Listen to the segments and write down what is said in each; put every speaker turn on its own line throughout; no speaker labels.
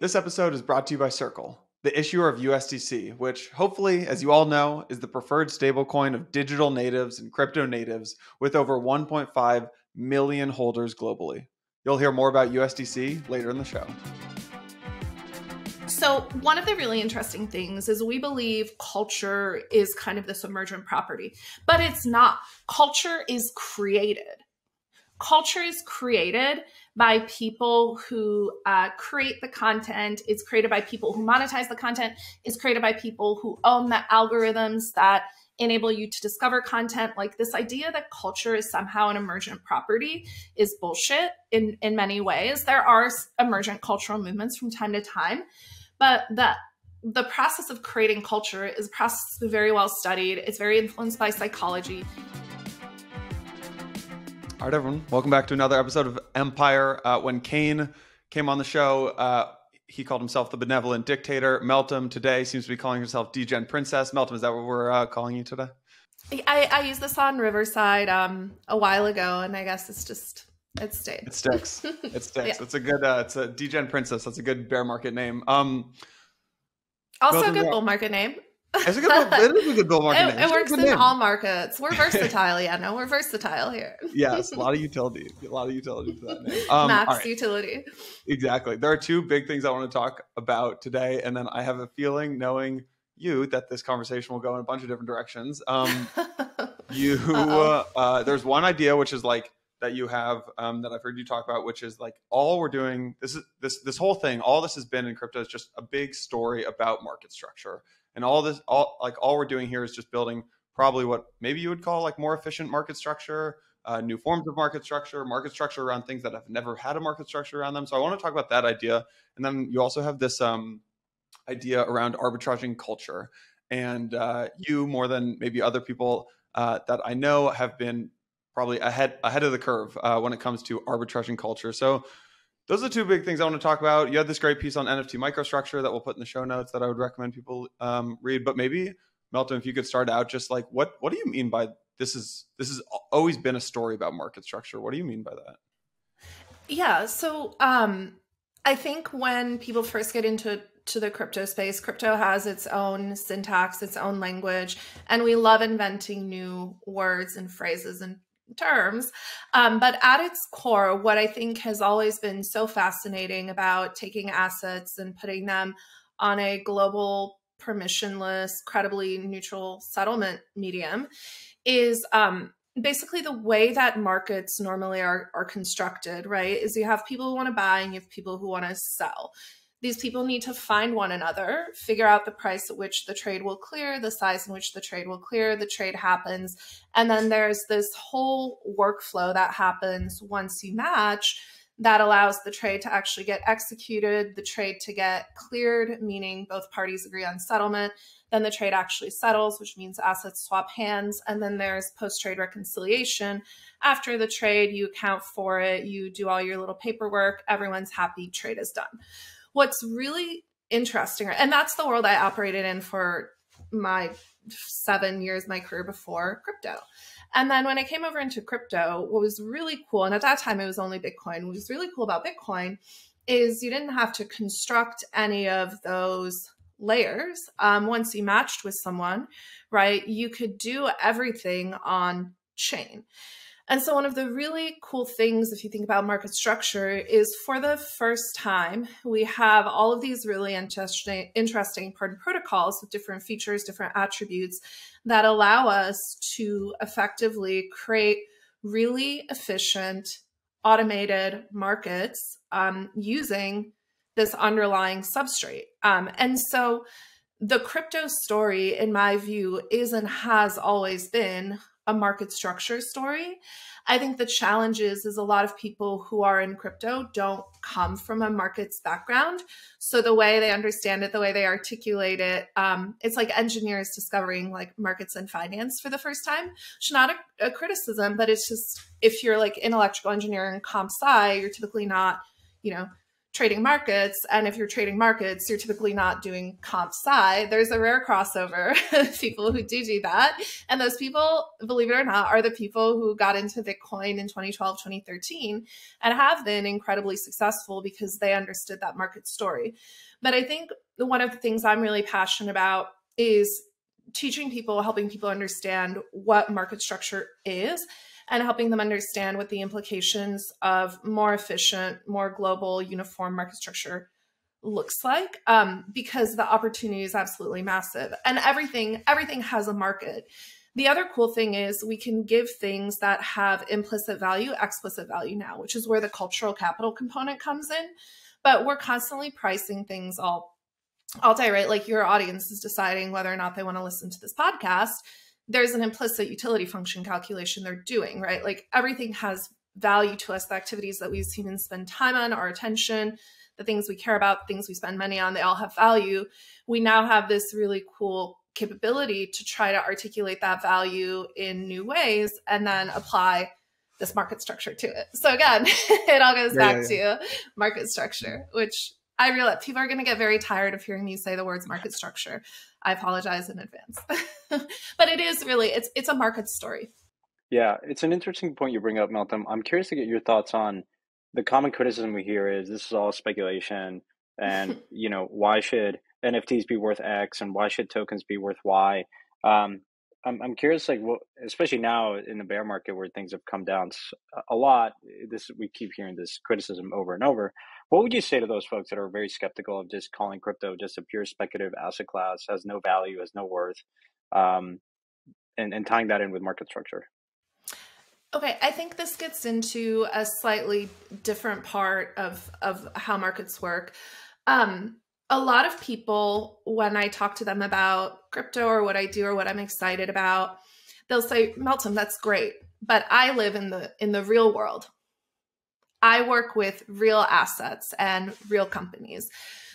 This episode is brought to you by Circle, the issuer of USDC, which hopefully, as you all know, is the preferred stablecoin of digital natives and crypto natives with over 1.5 million holders globally. You'll hear more about USDC later in the show.
So one of the really interesting things is we believe culture is kind of this emergent property, but it's not. Culture is created. Culture is created by people who create the content. It's created by people who monetize the content. It's created by people who own the algorithms that enable you to discover content. Like, this idea that culture is somehow an emergent property is bullshit in many ways. There are emergent cultural movements from time to time, but the process of creating culture is a process that's very well studied. It's very influenced by psychology.
All right, everyone. Welcome back to another episode of Empire. When Kane came on the show, he called himself the benevolent dictator. Meltem today seems to be calling himself Degen Princess. Meltem, is that what we're calling you today?
I used this on Riverside a while ago, and I guess it stayed.
It sticks. It sticks.
Yeah.
It's a good. It's a Degen Princess. That's a good bear market name.
Also
Meltem,
a good bull market name.
It is a good bull market name.
It works in all markets. We're versatile. Yeah, no, we're versatile here.
Yes, a lot of utility to that name.
Max
right.
Utility.
Exactly. There are two big things I want to talk about today, and then I have a feeling, knowing you, that this conversation will go in a bunch of different directions. There's one idea which is like that you have that I've heard you talk about, which is like all we're doing. This whole thing, all this has been in crypto is just a big story about market structure. And all we're doing here is just building probably what maybe you would call like more efficient market structure, new forms of market structure around things that have never had a market structure around them. So I want to talk about that idea. And then you also have this idea around arbitraging culture. And you, more than maybe other people that I know, have been probably ahead of the curve when it comes to arbitraging culture. So those are the two big things I want to talk about. You had this great piece on NFT microstructure that we'll put in the show notes that I would recommend people read. But maybe, Meltem, if you could start out just like, what do you mean by this has always been a story about market structure? What do you mean by that?
Yeah. So I think when people first get into the crypto space, crypto has its own syntax, its own language, and we love inventing new words and phrases and terms. But at its core, what I think has always been so fascinating about taking assets and putting them on a global, permissionless, credibly neutral settlement medium is basically the way that markets normally are constructed, right? Is you have people who want to buy and you have people who want to sell. These people need to find one another, figure out the price at which the trade will clear, the size in which the trade will clear, the trade happens. And then there's this whole workflow that happens once you match that allows the trade to actually get executed, the trade to get cleared, meaning both parties agree on settlement. Then the trade actually settles, which means assets swap hands. And then there's post-trade reconciliation. After the trade, you account for it, you do all your little paperwork, everyone's happy, trade is done. What's really interesting, and that's the world I operated in for my 7 years, my career before crypto. And then when I came over into crypto, what was really cool, and at that time it was only Bitcoin, what was really cool about Bitcoin is you didn't have to construct any of those layers. Once you matched with someone, right, you could do everything on chain. And so one of the really cool things, if you think about market structure, is for the first time, we have all of these really interesting protocols with different features, different attributes that allow us to effectively create really efficient, automated markets using this underlying substrate. And so the crypto story, in my view, is and has always been a market structure story. I think the challenge is a lot of people who are in crypto don't come from a markets background. So the way they understand it, the way they articulate it, it's like engineers discovering like markets and finance for the first time. It's not a criticism, but it's just, if you're like an electrical engineer in comp sci, you're typically not, trading markets. And if you're trading markets, you're typically not doing comp sci. There's a rare crossover of people who do that. And those people, believe it or not, are the people who got into Bitcoin in 2012, 2013 and have been incredibly successful because they understood that market story. But I think one of the things I'm really passionate about is teaching people, helping people understand what market structure is, and helping them understand what the implications of more efficient, more global, uniform market structure looks like, because the opportunity is absolutely massive. And everything has a market. The other cool thing is we can give things that have implicit value, explicit value now, which is where the cultural capital component comes in. But we're constantly pricing things all day, right? Like your audience is deciding whether or not they want to listen to this podcast. There's an implicit utility function calculation they're doing, right? Like everything has value to us. The activities that we even spend time on, our attention, the things we care about, the things we spend money on, they all have value. We now have this really cool capability to try to articulate that value in new ways and then apply this market structure to it. So again, it all goes back to market structure, which I realize people are going to get very tired of hearing me say the words market structure. I apologize in advance. But it is really, it's a market story.
Yeah, it's an interesting point you bring up, Meltem. I'm curious to get your thoughts on the common criticism we hear is this is all speculation and, why should NFTs be worth X and why should tokens be worth Y? I'm curious, like, especially now in the bear market where things have come down a lot, we keep hearing this criticism over and over. What would you say to those folks that are very skeptical of just calling crypto just a pure speculative asset class, has no value, has no worth, and tying that in with market structure?
Okay, I think this gets into a slightly different part of how markets work. A lot of people, when I talk to them about crypto or what I do or what I'm excited about, they'll say, Meltem, that's great, but I live in the real world. I work with real assets and real companies.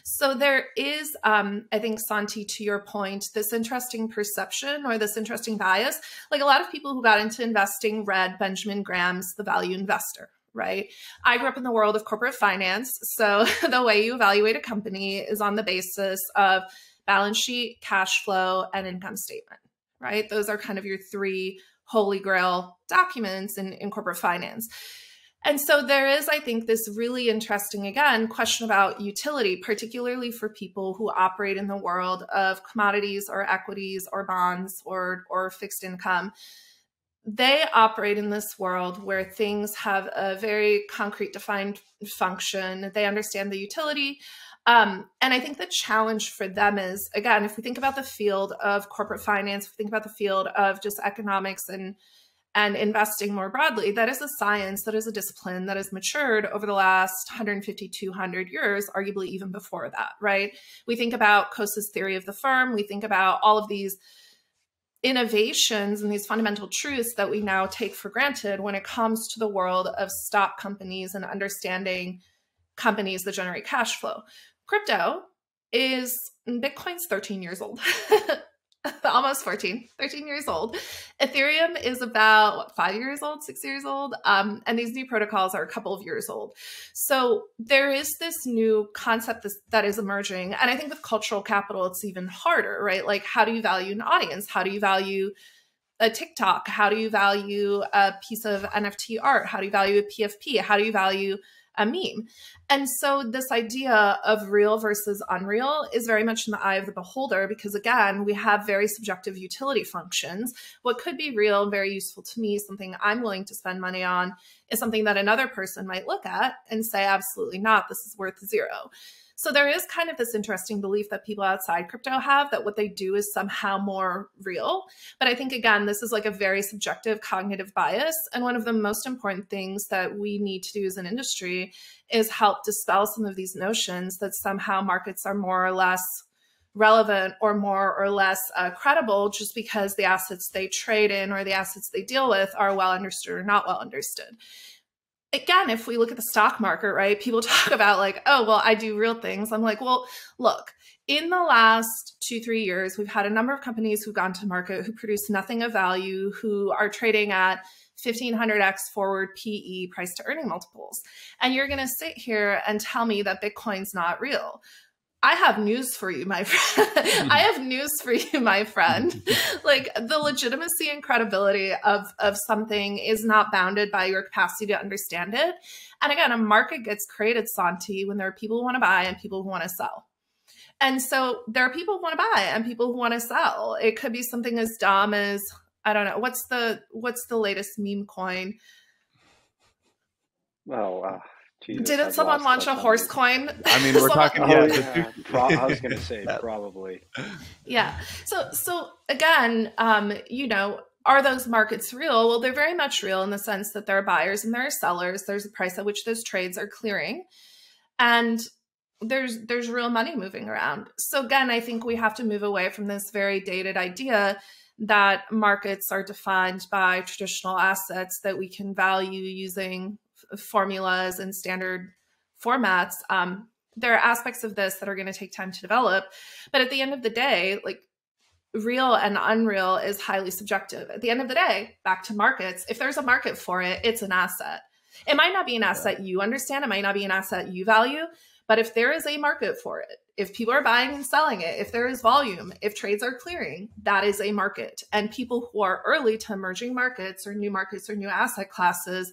So there is, I think, Santi, to your point, this interesting perception or this interesting bias. Like a lot of people who got into investing read Benjamin Graham's The Value Investor, right? I grew up in the world of corporate finance. So the way you evaluate a company is on the basis of balance sheet, cash flow, and income statement, right? Those are kind of your three holy grail documents in corporate finance. And so there is, I think, this really interesting, again, question about utility, particularly for people who operate in the world of commodities or equities or bonds or fixed income. They operate in this world where things have a very concrete defined function. They understand the utility. And I think the challenge for them is, again, if we think about the field of corporate finance, if we think about the field of just economics and investing more broadly, that is a science, that is a discipline that has matured over the last 150, 200 years, arguably even before that, right? We think about Coase's theory of the firm. We think about all of these innovations and these fundamental truths that we now take for granted when it comes to the world of stock companies and understanding companies that generate cash flow. Bitcoin's 13 years old. Almost 13 years old. Ethereum is about 5 years old, 6 years old. And these new protocols are a couple of years old. So there is this new concept that is emerging. And I think with cultural capital, it's even harder, right? Like, how do you value an audience? How do you value a TikTok? How do you value a piece of NFT art? How do you value a PFP? How do you value a meme? And so this idea of real versus unreal is very much in the eye of the beholder, because again, we have very subjective utility functions. What could be real and very useful to me, something I'm willing to spend money on, is something that another person might look at and say, absolutely not, this is worth zero. So there is kind of this interesting belief that people outside crypto have that what they do is somehow more real. But I think, again, this is like a very subjective cognitive bias. And one of the most important things that we need to do as an industry is help dispel some of these notions that somehow markets are more or less relevant or more or less credible just because the assets they trade in or the assets they deal with are well understood or not well understood. Again, if we look at the stock market, right, people talk about like, oh, well, I do real things. I'm like, well, look, in the last 2-3 years, we've had a number of companies who've gone to market who produce nothing of value, who are trading at 1500x forward PE, price to earning multiples. And you're going to sit here and tell me that Bitcoin's not real. I have news for you, my friend. I have news for you, my friend. Like, the legitimacy and credibility of something is not bounded by your capacity to understand it. And again, a market gets created, Santi, when there are people who want to buy and people who want to sell. And so there are people who want to buy and people who want to sell. It could be something as dumb as, I don't know, what's the latest meme coin?
Well, Jesus,
didn't someone launch a horse coin?
I mean, we're talking.
I was going to say probably.
Yeah. So again, are those markets real? Well, they're very much real in the sense that there are buyers and there are sellers. There's a price at which those trades are clearing, and there's real money moving around. So again, I think we have to move away from this very dated idea that markets are defined by traditional assets that we can value using formulas and standard formats. There are aspects of this that are going to take time to develop, but at the end of the day, like, real and unreal is highly subjective. At the end of the day, back to markets, if there's a market for it, it's an asset. It might not be an asset you understand, it might not be an asset you value, but if there is a market for it, if people are buying and selling it, if there is volume, if trades are clearing, that is a market. And people who are early to emerging markets or new asset classes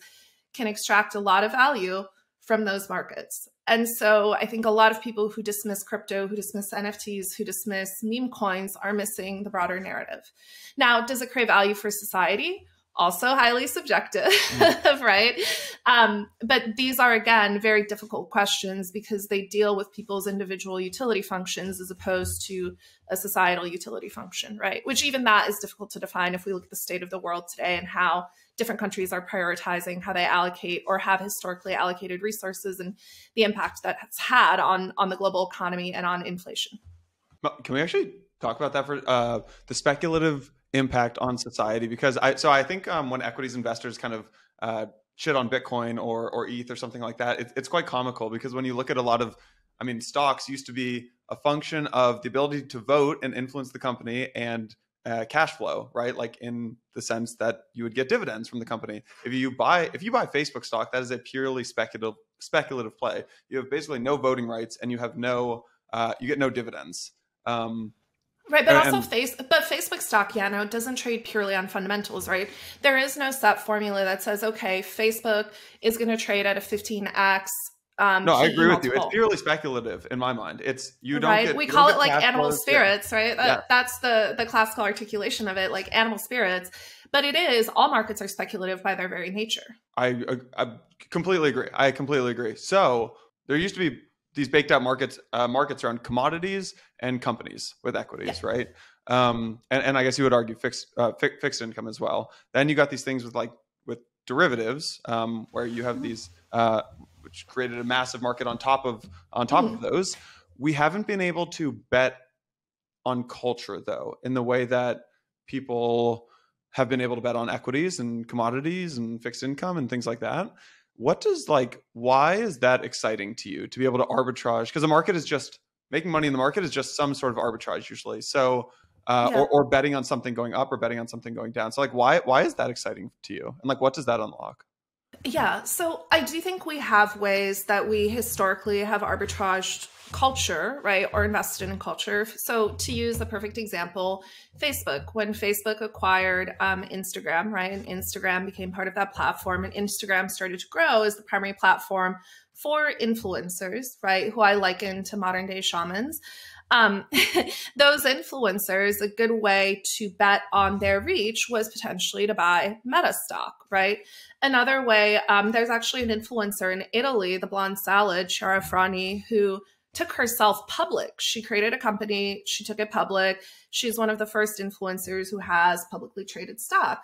can extract a lot of value from those markets. And so I think a lot of people who dismiss crypto, who dismiss NFTs, who dismiss meme coins are missing the broader narrative. Now, does it create value for society? Also highly subjective, right? But these are, again, very difficult questions because they deal with people's individual utility functions as opposed to a societal utility function, right? Which even that is difficult to define if we look at the state of the world today and how different countries are prioritizing how they allocate or have historically allocated resources and the impact that has had on the global economy and on inflation.
Can we actually talk about that for the speculative impact on society? Because I think when equities investors kind of shit on Bitcoin or ETH or something like that, it's quite comical because when you look at a lot of, I mean, stocks used to be a function of the ability to vote and influence the company and cash flow, right? Like in the sense that you would get dividends from the company. If you buy Facebook stock, that is a purely speculative play. You have basically no voting rights and you have you get no dividends.
Right, but also Facebook stock, it doesn't trade purely on fundamentals, right? There is no set formula that says, okay, Facebook is going to trade at a 15x.
No, I agree with you. It's purely speculative in my mind. It's
we call it like animal spirits, right? That's the classical articulation of it, like animal spirits. But it is, all markets are speculative by their very nature.
I completely agree. So there used to be these baked out markets around commodities and companies with equities, right? And I guess you would argue fixed income as well. Then you got these things with derivatives, where you have these, which created a massive market on top of those. We haven't been able to bet on culture though, in the way that people have been able to bet on equities and commodities and fixed income and things like that. Why is that exciting to you to be able to arbitrage? Because the market is just making money in the market is just some sort of arbitrage usually. So, or betting on something going up or betting on something going down. So why is that exciting to you? And what does that unlock?
Yeah, so I do think we have ways that we historically have arbitraged culture, right, or invested in culture. So to use the perfect example, Facebook, when Facebook acquired Instagram, right, and Instagram became part of that platform, and Instagram started to grow as the primary platform for influencers, right, who I liken to modern day shamans. Those influencers, a good way to bet on their reach was potentially to buy Meta stock, right? Another way, there's actually an influencer in Italy, the blonde salad, Chiara Frani, who took herself public. She created a company, she took it public. She's one of the first influencers who has publicly traded stock.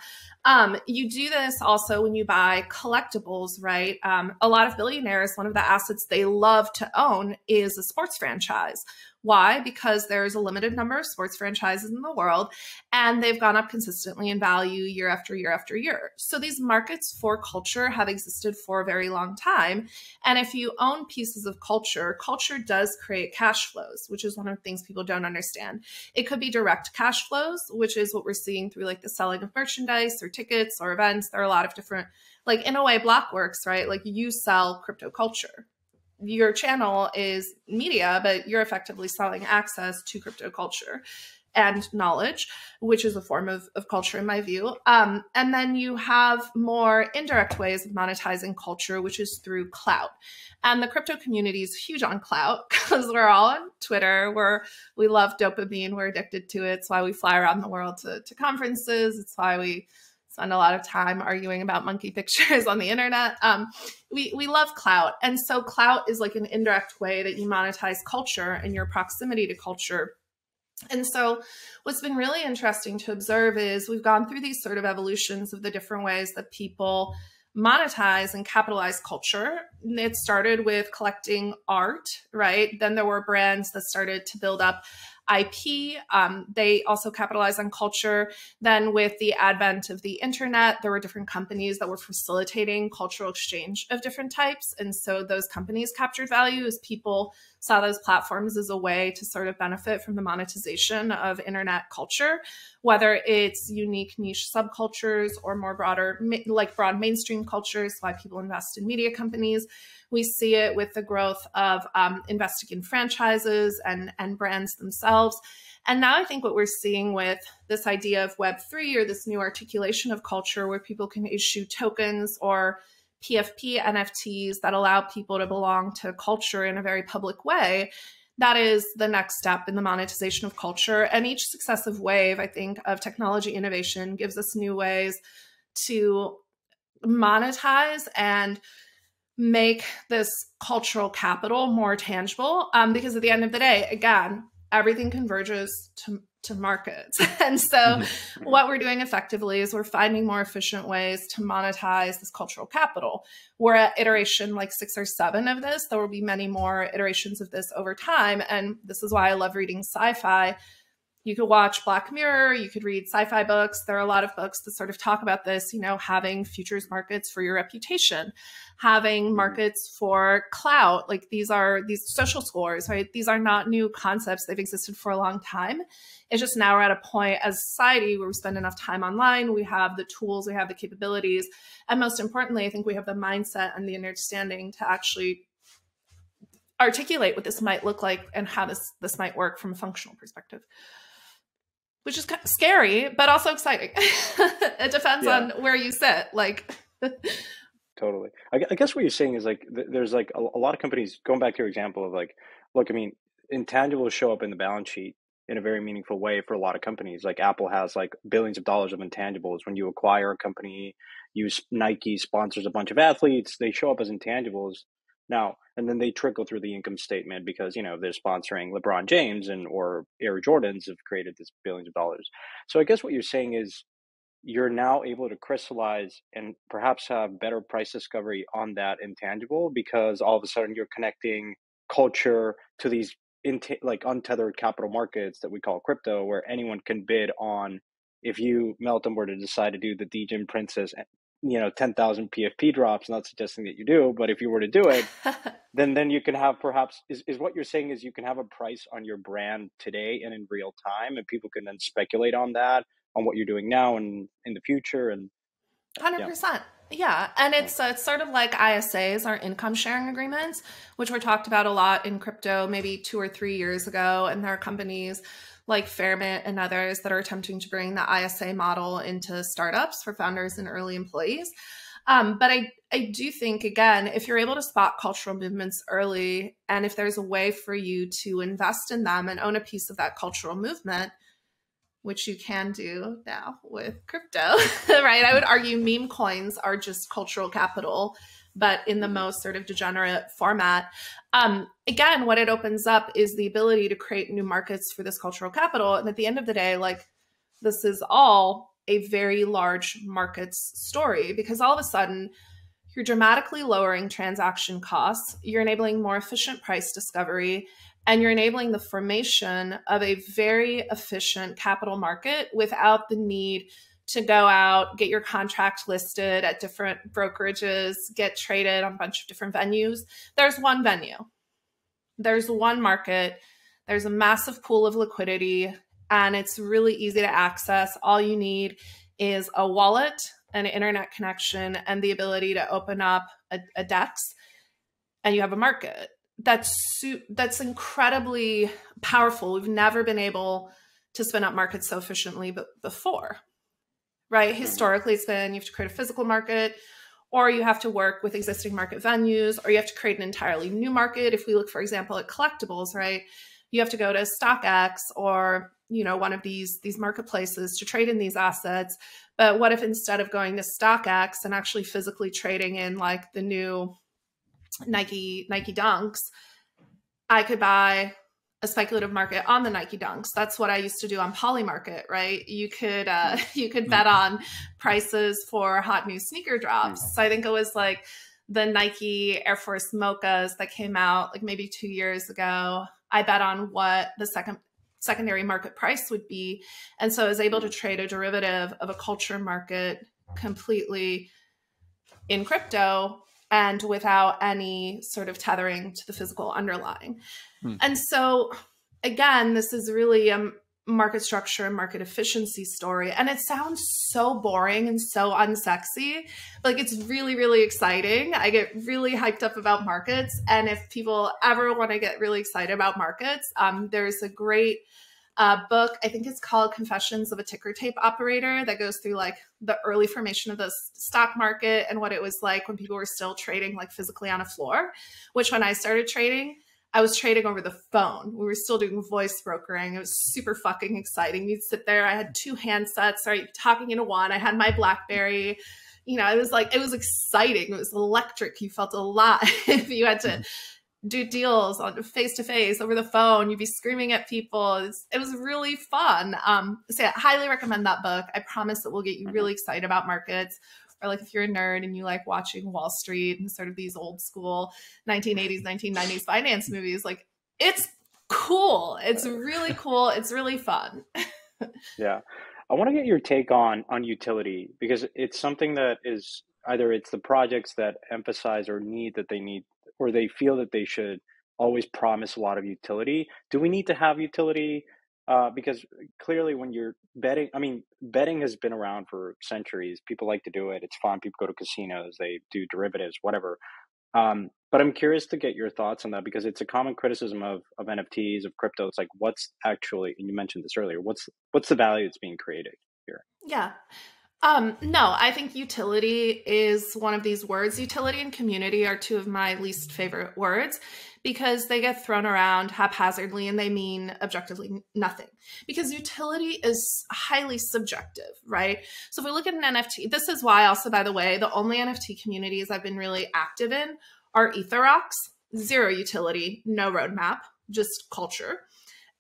You do this also when you buy collectibles, right? A lot of billionaires, one of the assets they love to own is a sports franchise. Why? Because there's a limited number of sports franchises in the world, and they've gone up consistently in value year after year after year. So these markets for culture have existed for a very long time. And if you own pieces of culture, culture does create cash flows, which is one of the things people don't understand. It could be direct cash flows, which is what we're seeing through like the selling of merchandise or tickets or events. There are a lot of different, like in a way, Block works, right? Like you sell crypto culture. Your channel is media, but you're effectively selling access to crypto culture and knowledge, which is a form of culture in my view. And then you have more indirect ways of monetizing culture, which is through clout. And the crypto community is huge on clout because we're all on Twitter. We love dopamine. We're addicted to it. It's why we fly around the world to conferences. It's why we spend a lot of time arguing about monkey pictures on the internet. We love clout. And so clout is like an indirect way that you monetize culture and your proximity to culture. And so what's been really interesting to observe is we've gone through these sort of evolutions of the different ways that people monetize and capitalize culture. It started with collecting art, right? Then there were brands that started to build up IP. They also capitalize on culture. Then with the advent of the internet, there were different companies that were facilitating cultural exchange of different types. And so those companies captured value as people saw those platforms as a way to sort of benefit from the monetization of internet culture, whether it's unique niche subcultures or more broader, like broad mainstream cultures, why people invest in media companies. We see it with the growth of investing in franchises and brands themselves. And now I think what we're seeing with this idea of Web3 or this new articulation of culture where people can issue tokens or PFP NFTs that allow people to belong to culture in a very public way, that is the next step in the monetization of culture. And each successive wave, I think, of technology innovation gives us new ways to monetize and make this cultural capital more tangible. Because at the end of the day, again, everything converges to markets. And so what we're doing effectively is we're finding more efficient ways to monetize this cultural capital. We're at iteration like 6 or 7 of this. There will be many more iterations of this over time. And this is why I love reading sci-fi. You could watch Black Mirror, you could read sci-fi books. There are a lot of books that sort of talk about this, you know, having futures markets for your reputation, having markets for clout. Like these are these social scores, right? These are not new concepts. They've existed for a long time. It's just now we're at a point as a society where we spend enough time online. We have the tools, we have the capabilities. And most importantly, I think we have the mindset and the understanding to actually articulate what this might look like and how this might work from a functional perspective. Which is kind of scary, but also exciting. It depends on where you sit. Like,
totally. I guess what you're saying is like, there's like a lot of companies, going back to your example of like, look, I mean, intangibles show up in the balance sheet in a very meaningful way for a lot of companies. Like Apple has like billions of dollars of intangibles. When you acquire a company, Nike sponsors a bunch of athletes, they show up as intangibles. Now, and then they trickle through the income statement because, you know, they're sponsoring LeBron James or Air Jordans have created this billions of dollars. So I guess what you're saying is you're now able to crystallize and perhaps have better price discovery on that intangible because all of a sudden you're connecting culture to these like untethered capital markets that we call crypto, where anyone can bid on. If you, Meltem, were to decide to do the Djinn Princess, you know, 10,000 PFP drops, not suggesting that you do, but if you were to do it, then you can have perhaps, is what you're saying is you can have a price on your brand today and in real time, and people can then speculate on that, on what you're doing now and in the future. And
100%. Yeah. And it's sort of like ISAs, or income sharing agreements, which were talked about a lot in crypto maybe 2 or 3 years ago. And there are companies like Fairmint and others that are attempting to bring the ISA model into startups for founders and early employees. But I do think, again, if you're able to spot cultural movements early, and if there's a way for you to invest in them and own a piece of that cultural movement, which you can do now with crypto, right? I would argue meme coins are just cultural capital, but in the most sort of degenerate format. Again, what it opens up is the ability to create new markets for this cultural capital. And at the end of the day, like, this is all a very large markets story, because all of a sudden you're dramatically lowering transaction costs, you're enabling more efficient price discovery, and you're enabling the formation of a very efficient capital market without the need to go out, get your contract listed at different brokerages, get traded on a bunch of different venues. There's one venue. There's one market. There's a massive pool of liquidity, and it's really easy to access. All you need is a wallet, an internet connection, and the ability to open up a DEX, and you have a market. That's incredibly powerful. We've never been able to spin up markets so efficiently before, right? Historically, it's been you have to create a physical market, or you have to work with existing market venues, or you have to create an entirely new market. If we look, for example, at collectibles, right? You have to go to StockX or, you know, one of these marketplaces to trade in these assets. But what if instead of going to StockX and actually physically trading in like the new Nike Dunks, I could buy a speculative market on the Nike Dunks. That's what I used to do on Polymarket, right? You could bet on prices for hot new sneaker drops. So I think it was like the Nike Air Force Mochas that came out like maybe 2 years ago. I bet on what the secondary market price would be. And so I was able to trade a derivative of a culture market completely in crypto and without any sort of tethering to the physical underlying. And so again, this is really a market structure and market efficiency story. And it sounds so boring and so unsexy. Like, it's really, really exciting. I get really hyped up about markets. And if people ever want to get really excited about markets, there's a great book, I think it's called Confessions of a Ticker Tape Operator, that goes through like the early formation of the stock market and what it was like when people were still trading like physically on a floor, which when I started trading, I was trading over the phone. We were still doing voice brokering. It was super fucking exciting. You'd sit there. I had 2 handsets, right? Talking into one. I had my BlackBerry. You know, it was exciting. It was electric. You felt alive. You had to do deals on face to face over the phone. You'd be screaming at people. It was really fun. So yeah, highly recommend that book. I promise it will get you really excited about markets. Or like if you're a nerd and you like watching Wall Street and sort of these old school 1980s, 1990s finance movies, like, it's cool. It's really cool. It's really fun.
Yeah. I want to get your take on utility, because it's something that is either it's the projects that emphasize or need, or they feel that they should always promise a lot of utility. Do we need to have utility? Because clearly when you're betting, I mean, betting has been around for centuries. People like to do it. It's fun. People go to casinos, they do derivatives, whatever. But I'm curious to get your thoughts on that, because it's a common criticism of NFTs, of crypto. It's like, what's actually, and you mentioned this earlier, what's the value that's being created here?
Yeah. No, I think utility is one of these words. Utility and community are 2 of my least favorite words, because they get thrown around haphazardly and they mean objectively nothing. Because utility is highly subjective, right? So if we look at an NFT, this is why also, by the way, the only NFT communities I've been really active in are Etherox, 0 utility, no roadmap, just culture,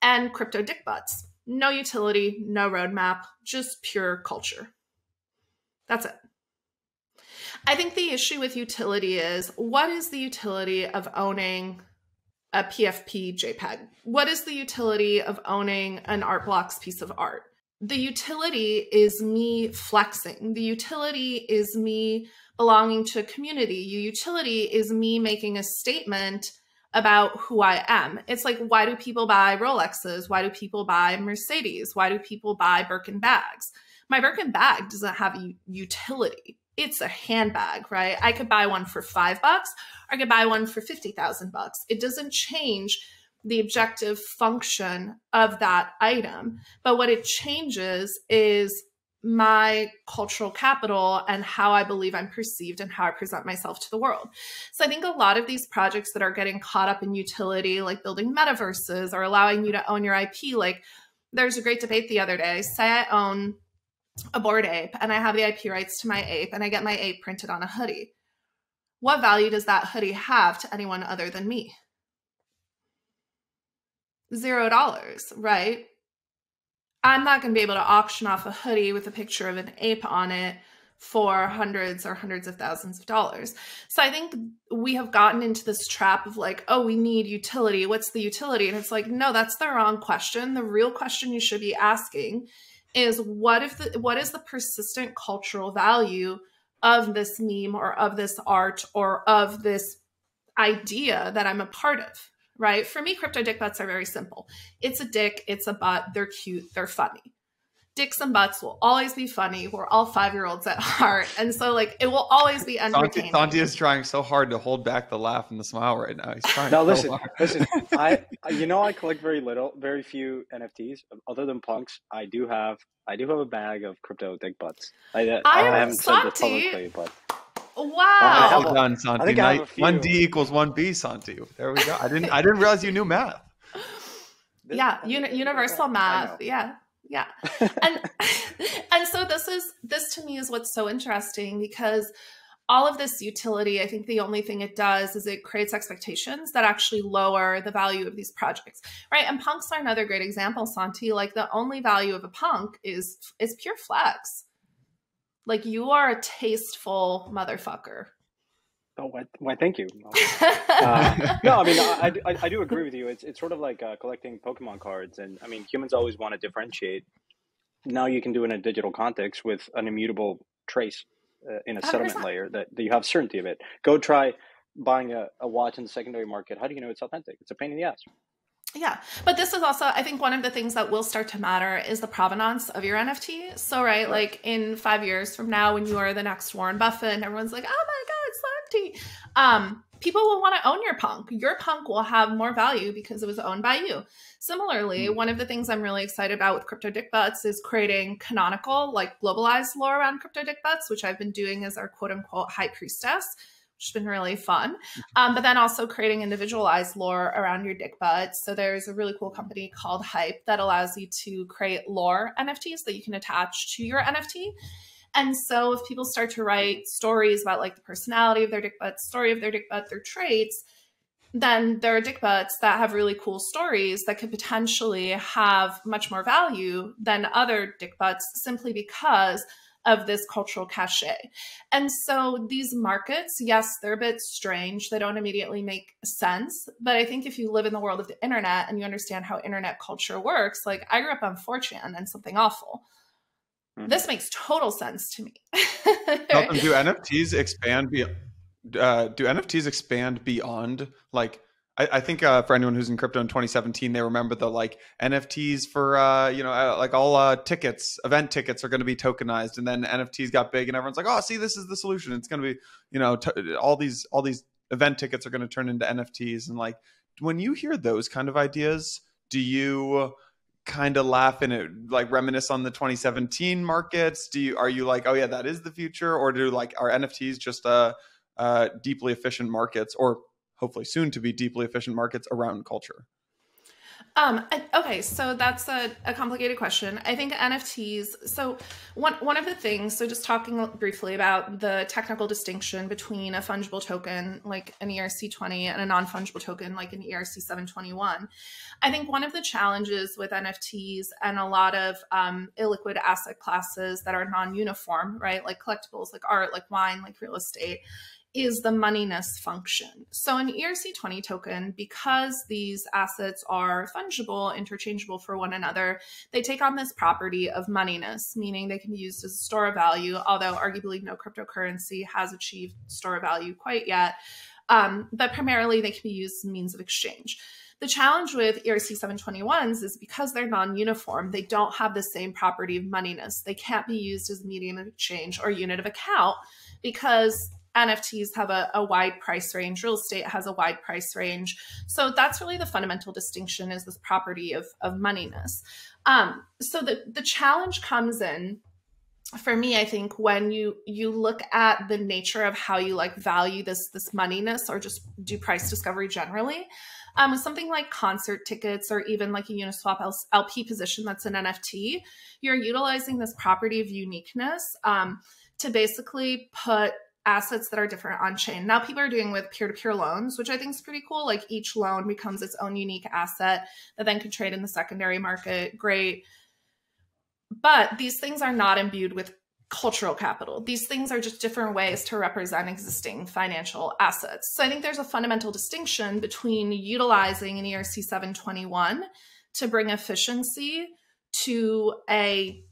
and Crypto Dick Butts, no utility, no roadmap, just pure culture. That's it. I think the issue with utility is, what is the utility of owning a PFP JPEG? What is the utility of owning an Art Blocks piece of art? The utility is me flexing. The utility is me belonging to a community. The utility is me making a statement about who I am. It's like, why do people buy Rolexes? Why do people buy Mercedes? Why do people buy Birkin bags? My Birkin bag doesn't have a utility. It's a handbag, right? I could buy one for $5, or I could buy one for $50,000. It doesn't change the objective function of that item. But what it changes is my cultural capital and how I believe I'm perceived and how I present myself to the world. So I think a lot of these projects that are getting caught up in utility, like building metaverses or allowing you to own your IP, like, there's a great debate the other day. Say I own a Bored Ape and I have the IP rights to my ape and I get my ape printed on a hoodie. What value does that hoodie have to anyone other than me? $0, right? I'm not going to be able to auction off a hoodie with a picture of an ape on it for hundreds or hundreds of thousands of dollars. So I think we have gotten into this trap of like, oh, we need utility. What's the utility? And it's like, no, that's the wrong question. The real question you should be asking is what is the persistent cultural value of this meme or of this art or of this idea that I'm a part of, right? For me, crypto dick butts are very simple. It's a dick, it's a butt, they're cute, they're funny. Dicks and butts will always be funny. We're all 5-year-olds at heart. And so like it will always be entertaining.
Santi is trying so hard to hold back the laugh and the smile right now. He's trying
listen,
hard.
listen. I collect very few NFTs other than punks. I do have a bag of crypto dick butts. I haven't said this publicly, but
wow.
Well done, Santi. 1D equals 1B, Santi. There we go. I didn't realize you knew math.
Universal math. Yeah. And so this to me is what's so interesting, because all of this utility, I think the only thing it does is it creates expectations that actually lower the value of these projects, right? And punks are another great example, Santi. Like the only value of a punk is pure flex. Like you are a tasteful motherfucker.
Oh, why thank you. No, I mean, I do agree with you. It's sort of like collecting Pokemon cards. And I mean, humans always want to differentiate. Now you can do it in a digital context with an immutable trace in a 100%. Settlement layer that you have certainty of it. Go try buying a watch in the secondary market. How do you know it's authentic? It's a pain in the ass.
Yeah. But this is also, I think one of the things that will start to matter is the provenance of your NFT. So, right, like in 5 years from now, when you are the next Warren Buffett and everyone's like, oh my God, Santi, people will want to own your punk. Your punk will have more value because it was owned by you. Similarly, one of the things I'm really excited about with Crypto Dick Butts is creating canonical, like globalized lore around Crypto Dick Butts, which I've been doing as our quote unquote high priestess, which has been really fun. But then also creating individualized lore around your dick butts. So there's a really cool company called Hype that allows you to create lore NFTs that you can attach to your NFT. And so if people start to write stories about like the personality of their dick butt, story of their dick butt, their traits, then there are dick butts that have really cool stories that could potentially have much more value than other dick butts simply because of this cultural cachet. And so these markets, yes, they're a bit strange. They don't immediately make sense. But I think if you live in the world of the internet and you understand how internet culture works, like I grew up on 4chan and Something Awful. This makes total sense to me.
Meltem, do NFTs expand beyond like, I think for anyone who's in crypto in 2017, they remember the like NFTs for like all tickets, event tickets are going to be tokenized, and then NFTs got big, and everyone's like, oh, see, this is the solution. It's going to be all these event tickets are going to turn into NFTs, and like when you hear those kind of ideas, do you kind of laugh and it like reminisce on the 2017 markets? Are you like, oh yeah, that is the future, or are NFTs just deeply efficient markets, or hopefully soon to be deeply efficient markets around culture?
Okay, so that's a complicated question. I think NFTs, so one of the things, so just talking briefly about the technical distinction between a fungible token like an ERC20 and a non-fungible token like an ERC721. I think one of the challenges with NFTs and a lot of illiquid asset classes that are non-uniform, right, like collectibles, like art, like wine, like real estate, is the moneyness function. So an ERC20 token, because these assets are fungible, interchangeable for one another, they take on this property of moneyness, meaning they can be used as a store of value, although arguably no cryptocurrency has achieved store of value quite yet. But primarily they can be used as a means of exchange. The challenge with ERC721s is because they're non-uniform, they don't have the same property of moneyness. They can't be used as a medium of exchange or unit of account because NFTs have a wide price range. Real estate has a wide price range. So that's really the fundamental distinction, is this property of moneyness. So the challenge comes in, for me, I think, when you look at the nature of how you like value this moneyness or just do price discovery generally. With something like concert tickets or even like a Uniswap LP position that's an NFT, you're utilizing this property of uniqueness to basically put assets that are different on chain. Now people are doing with peer-to-peer loans, which I think is pretty cool. Like each loan becomes its own unique asset that then can trade in the secondary market. Great. But these things are not imbued with cultural capital. These things are just different ways to represent existing financial assets. So I think there's a fundamental distinction between utilizing an ERC 721 to bring efficiency to a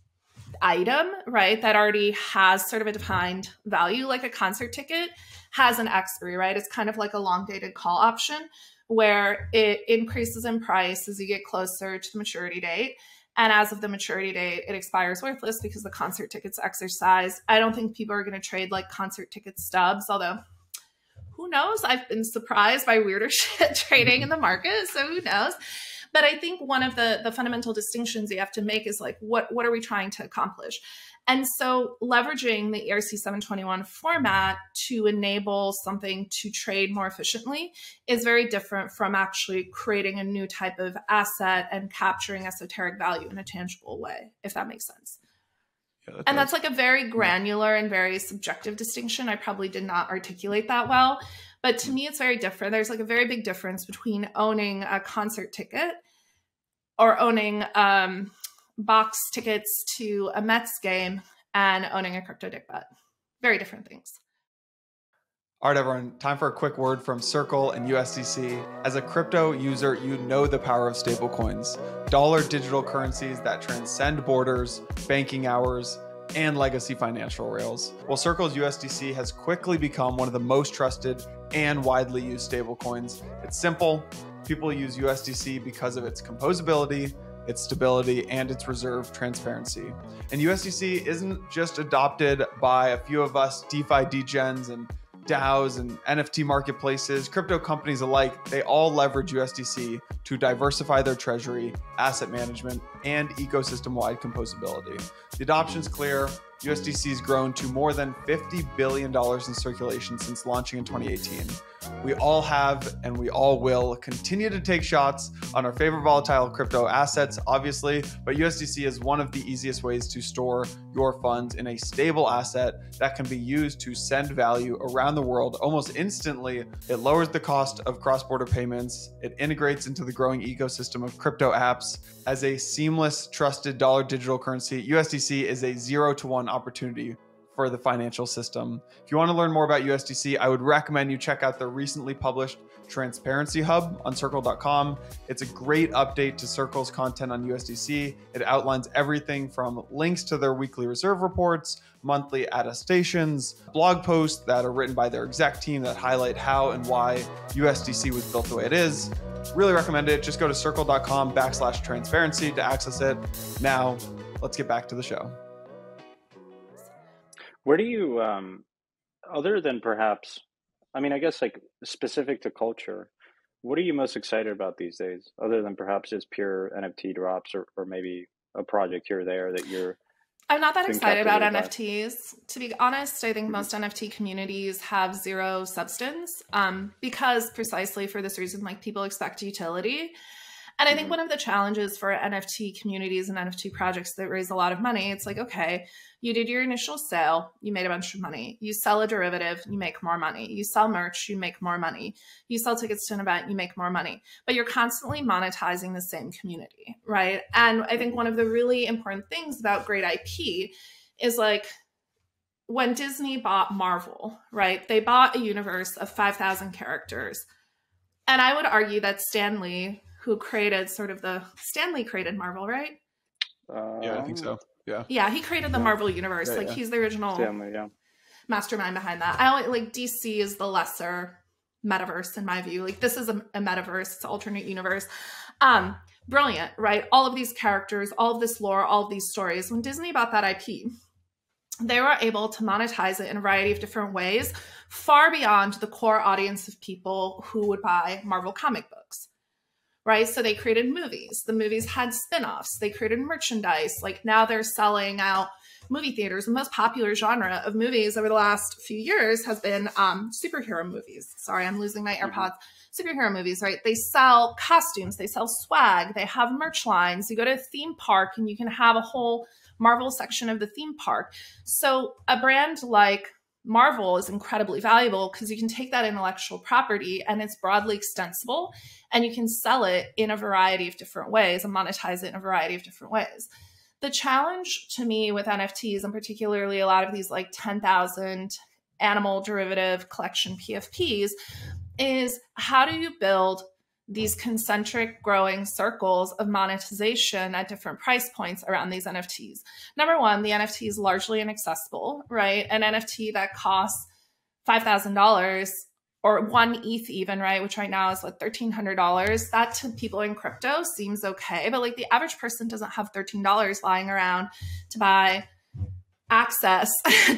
item, right, that already has sort of a defined value, like a concert ticket has an expiry, right? It's kind of like a long dated call option where it increases in price as you get closer to the maturity date. And as of the maturity date, it expires worthless because the concert ticket's exercised. I don't think people are going to trade like concert ticket stubs, although who knows? I've been surprised by weirder shit trading in the market, so who knows? But I think one of the fundamental distinctions you have to make is like, what are we trying to accomplish? And so leveraging the ERC 721 format to enable something to trade more efficiently is very different from actually creating a new type of asset and capturing esoteric value in a tangible way, if that makes sense. Yeah, and that's like a very granular and very subjective distinction. I probably did not articulate that well, but to me, it's very different. There's like a very big difference between owning a concert ticket or owning box tickets to a Mets game and owning a crypto dick bet. Very different things.
All right, everyone, time for a quick word from Circle and USDC. As a crypto user, you know the power of stablecoins, dollar digital currencies that transcend borders, banking hours, and legacy financial rails. Well, Circle's USDC has quickly become one of the most trusted and widely used stablecoins. It's simple. People use USDC because of its composability, its stability, and its reserve transparency. And USDC isn't just adopted by a few of us DeFi degens and DAOs and NFT marketplaces, crypto companies alike. They all leverage USDC to diversify their treasury, asset management, and ecosystem-wide composability. The adoption's clear. USDC has grown to more than $50 billion in circulation since launching in 2018. We all have, and we all will, continue to take shots on our favorite volatile crypto assets, obviously, but USDC is one of the easiest ways to store your funds in a stable asset that can be used to send value around the world almost instantly. It lowers the cost of cross-border payments. It integrates into the growing ecosystem of crypto apps. As a seamless, trusted dollar digital currency, USDC is a 0-to-1 opportunity for the financial system. If you want to learn more about USDC, I would recommend you check out the recently published Transparency Hub on Circle.com. It's a great update to Circle's content on USDC. It outlines everything from links to their weekly reserve reports, monthly attestations, blog posts that are written by their exec team that highlight how and why USDC was built the way it is. Really recommend it. Just go to circle.com/transparency to access it. Now, let's get back to the show.
Where do you, other than perhaps, I mean, I guess like specific to culture, what are you most excited about these days, other than perhaps just pure NFT drops or maybe a project here or there that you're
I'm not that excited about NFTs. To be honest, I think most NFT communities have zero substance because precisely for this reason, like people expect utility. And I think one of the challenges for NFT communities and NFT projects that raise a lot of money, it's like, okay, you did your initial sale, you made a bunch of money. You sell a derivative, you make more money. You sell merch, you make more money. You sell tickets to an event, you make more money. But you're constantly monetizing the same community, right? And I think one of the really important things about great IP is like when Disney bought Marvel, right? They bought a universe of 5,000 characters. And I would argue that Stan Lee, who created Stan Lee created Marvel, right?
Yeah, I think so. Yeah.
Yeah, he created the Marvel universe.
Yeah,
he's the original
Stanley,
mastermind behind that. I only like DC is the lesser metaverse in my view. Like this is a metaverse, it's an alternate universe. Brilliant, right? All of these characters, all of this lore, all of these stories. When Disney bought that IP, they were able to monetize it in a variety of different ways, far beyond the core audience of people who would buy Marvel comic books. Right? So they created movies. The movies had spin-offs. They created merchandise. Like now they're selling out movie theaters. The most popular genre of movies over the last few years has been superhero movies. Sorry, I'm losing my AirPods. Superhero movies, right? They sell costumes. They sell swag. They have merch lines. You go to a theme park and you can have a whole Marvel section of the theme park. So a brand like Marvel is incredibly valuable because you can take that intellectual property and it's broadly extensible and you can sell it in a variety of different ways and monetize it in a variety of different ways. the challenge to me with NFTs, and particularly a lot of these like 10,000 animal derivative collection PFPs, is how do you build these concentric growing circles of monetization at different price points around these NFTs? Number one, the NFT is largely inaccessible, right? An NFT that costs $5,000 or 1 ETH even, right? Which right now is like $1,300. That to people in crypto seems okay. But like the average person doesn't have $13 lying around to buy access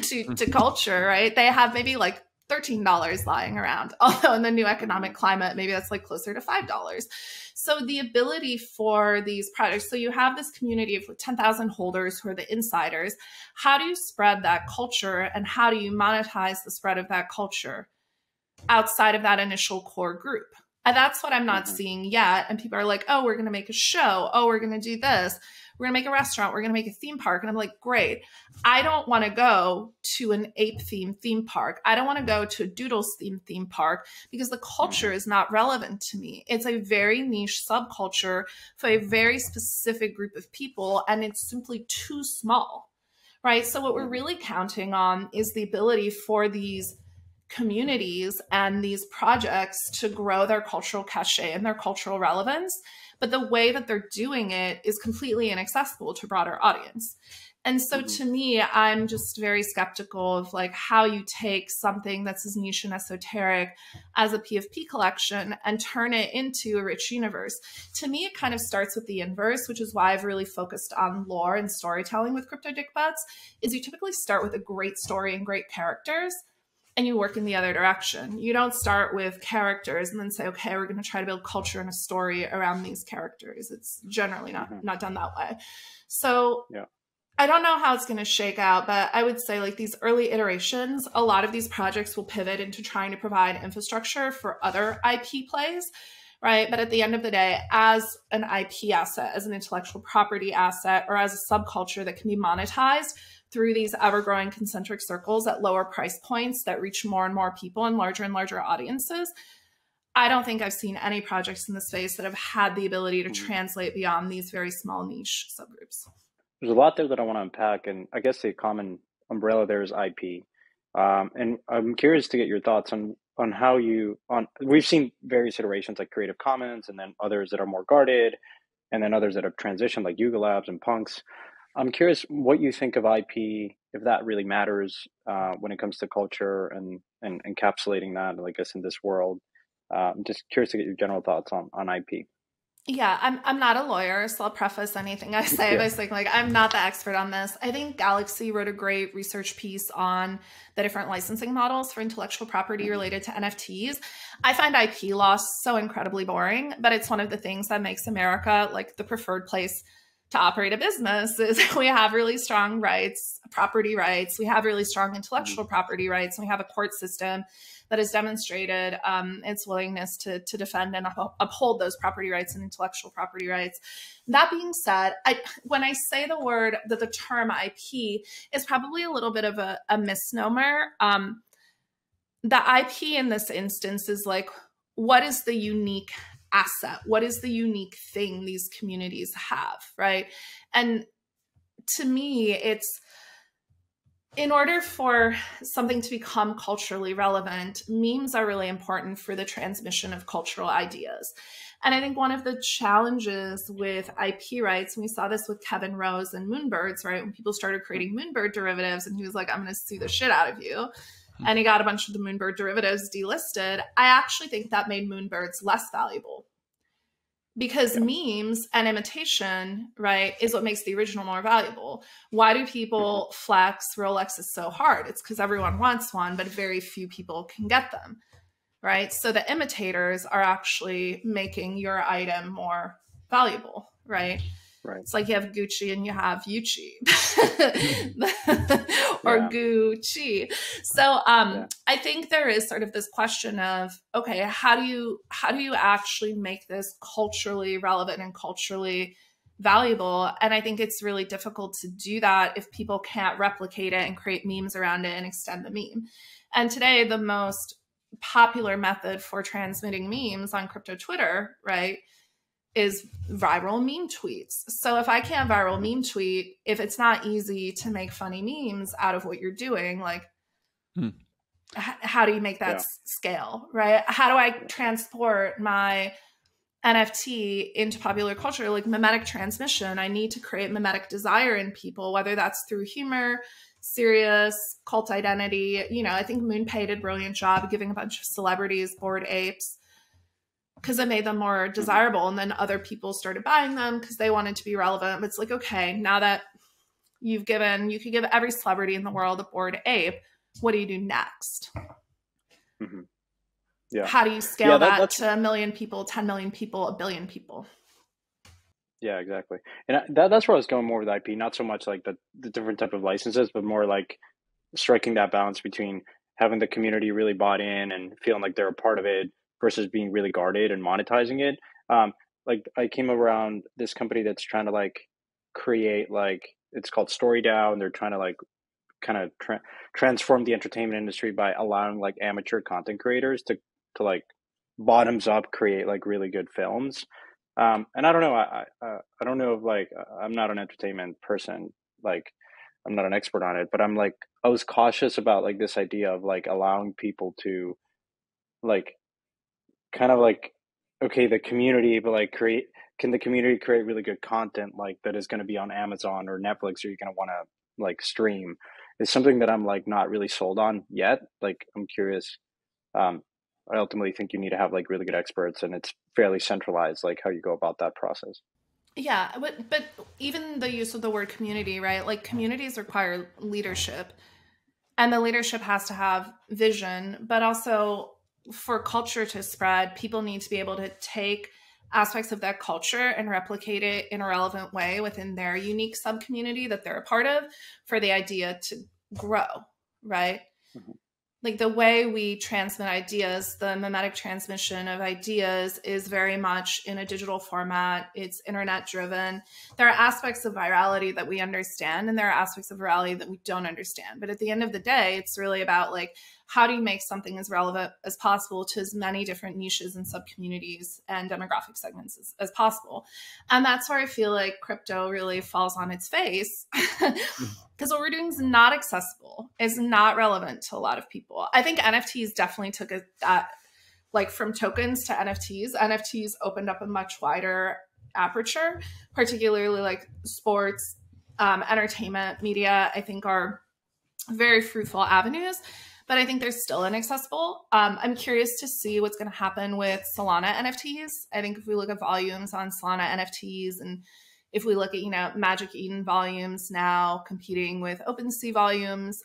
to culture, right? They have maybe like $13 lying around. Although in the new economic climate, maybe that's like closer to $5. So the ability for these projects, so you have this community of 10,000 holders who are the insiders. How do you spread that culture, and how do you monetize the spread of that culture outside of that initial core group? And that's what I'm not seeing yet. And people are like, oh, we're going to make a show. Oh, we're going to do this. We're going to make a restaurant. We're going to make a theme park. And I'm like, great. I don't want to go to an ape theme park. I don't want to go to a doodles theme park because the culture is not relevant to me. It's a very niche subculture for a very specific group of people, and it's simply too small, right? So what we're really counting on is the ability for these communities and these projects to grow their cultural cachet and their cultural relevance. But the way that they're doing it is completely inaccessible to a broader audience. And so to me, I'm just very skeptical of like how you take something that's as niche and esoteric as a PFP collection and turn it into a rich universe. To me, it kind of starts with the inverse, which is why I've really focused on lore and storytelling with Crypto Dick Butts, is you typically start with a great story and great characters, and you work in the other direction. You don't start with characters and then say, okay, we're going to try to build culture and a story around these characters. It's generally not done that way. So I don't know how it's going to shake out, but I would say like these early iterations, a lot of these projects will pivot into trying to provide infrastructure for other IP plays, right? But at the end of the day, as an IP asset, as an intellectual property asset, or as a subculture that can be monetized through these ever-growing concentric circles at lower price points that reach more and more people and larger audiences, I don't think I've seen any projects in the space that have had the ability to translate beyond these very small niche subgroups.
There's a lot there that I want to unpack, and I guess the common umbrella there is IP. And I'm curious to get your thoughts on how we've seen various iterations like Creative Commons, and then others that are more guarded, and then others that have transitioned like Yuga Labs and Punks. I'm curious what you think of IP, if that really matters when it comes to culture and encapsulating that, I guess, in this world. I'm just curious to get your general thoughts on IP.
Yeah, I'm not a lawyer, so I'll preface anything I say by saying like I'm not the expert on this. I think Galaxy wrote a great research piece on the different licensing models for intellectual property related to NFTs. I find IP law so incredibly boring, but it's one of the things that makes America like the preferred place to operate a business. Is we have really strong rights, property rights. We have really strong intellectual property rights. And we have a court system that has demonstrated its willingness to defend and uphold those property rights and intellectual property rights. That being said, when I say the term IP is probably a little bit of a misnomer. The IP in this instance is like, what is the unique asset? What is the unique thing these communities have, right? And to me, it's in order for something to become culturally relevant, memes are really important for the transmission of cultural ideas. And I think one of the challenges with IP rights, and we saw this with Kevin Rose and Moonbirds, right? When people started creating Moonbird derivatives and he was like, I'm going to sue the shit out of you. And he got a bunch of the Moonbird derivatives delisted. I actually think that made Moonbirds less valuable because memes and imitation, right, is what makes the original more valuable. Why do people flex Rolexes so hard? It's because everyone wants one, but very few people can get them, right? So the imitators are actually making your item more valuable, right?
Right.
It's like you have Gucci and you have Yuchi or Gucci. So I think there is sort of this question of, okay, how do you actually make this culturally relevant and culturally valuable? And I think it's really difficult to do that if people can't replicate it and create memes around it and extend the meme. And today, the most popular method for transmitting memes on crypto Twitter, right, is viral meme tweets. So if I can't viral meme tweet, if it's not easy to make funny memes out of what you're doing, like how do you make that scale, right? How do I transport my NFT into popular culture? Like mimetic transmission, I need to create mimetic desire in people, whether that's through humor, serious, cult identity. You know, I think MoonPay did a brilliant job giving a bunch of celebrities Bored Apes because it made them more desirable. And then other people started buying them because they wanted to be relevant. But it's like, okay, now that you could give every celebrity in the world a Bored Ape, what do you do next?
Yeah.
How do you scale that to 1 million people, 10 million people, 1 billion people?
Yeah, exactly. And that's where I was going more with IP, not so much like the different type of licenses, but more like striking that balance between having the community really bought in and feeling like they're a part of it versus being really guarded and monetizing it. Like I came around this company that's trying to like create like, it's called StoryDAO, and they're trying to like kind of transform the entertainment industry by allowing like amateur content creators to like bottoms up create like really good films. And I don't know, I don't know if like I'm not an entertainment person, like I'm not an expert on it, but I'm like I was cautious about like this idea of like allowing people to like kind of like, okay, the community, but like can the community create really good content like that is going to be on Amazon or Netflix, or you're going to want to like stream? It's something that I'm like not really sold on yet. Like I'm curious. I ultimately think you need to have like really good experts, and it's fairly centralized, like how you go about that process.
Yeah, but even the use of the word community, right? Like communities require leadership, and the leadership has to have vision, but also for culture to spread, people need to be able to take aspects of that culture and replicate it in a relevant way within their unique sub-community that they're a part of for the idea to grow, right? Like the way we transmit ideas, the mimetic transmission of ideas is very much in a digital format. It's internet driven. There are aspects of virality that we understand, and there are aspects of virality that we don't understand. But at the end of the day, it's really about like, how do you make something as relevant as possible to as many different niches and subcommunities and demographic segments as possible? And that's where I feel like crypto really falls on its face because what we're doing is not accessible. It's not relevant to a lot of people. I think NFTs definitely took that, like from tokens to NFTs. NFTs opened up a much wider aperture, particularly like sports, entertainment, media, I think are very fruitful avenues. But I think they're still inaccessible. I'm curious to see what's going to happen with Solana NFTs. I think if we look at volumes on Solana NFTs, and if we look at, you know, Magic Eden volumes now competing with OpenSea volumes,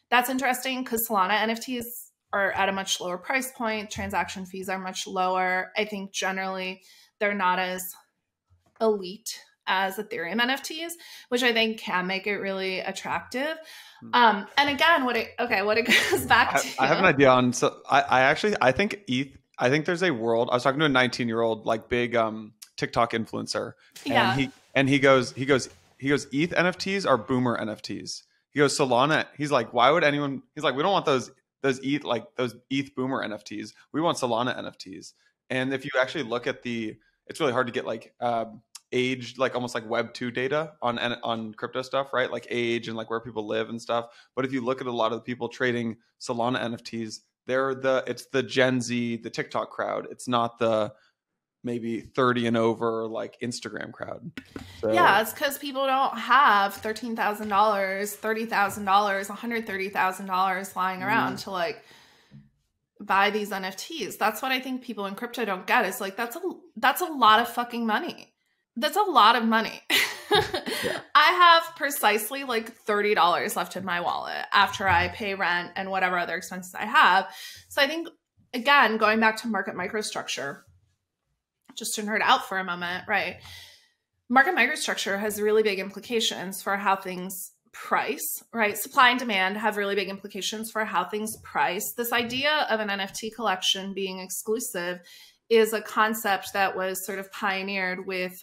that's interesting because Solana NFTs are at a much lower price point. Transaction fees are much lower. I think generally they're not as elite as Ethereum NFTs, which I think can make it really attractive. And again, what it goes back to.
I have an idea on. So I think I think there's a world. I was talking to a 19-year-old like big TikTok influencer, and he goes ETH NFTs are boomer NFTs. He goes Solana. He's like, why would anyone? He's like, we don't want those ETH boomer NFTs. We want Solana NFTs. And if you actually look at it's really hard to get like age, like almost like Web 2 data on crypto stuff, right? Like age and like where people live and stuff. But if you look at a lot of the people trading Solana NFTs, it's the Gen Z, the TikTok crowd. It's not the maybe 30 and over like Instagram crowd. So,
yeah, it's because people don't have $13,000, $30,000, $130,000 lying around to like buy these NFTs. That's what I think people in crypto don't get. Is like that's a lot of fucking money. That's a lot of money.
Yeah.
I have precisely like $30 left in my wallet after I pay rent and whatever other expenses I have. So I think, again, going back to market microstructure, just to nerd out for a moment, right? Market microstructure has really big implications for how things price, right? Supply and demand have really big implications for how things price. This idea of an NFT collection being exclusive is a concept that was sort of pioneered with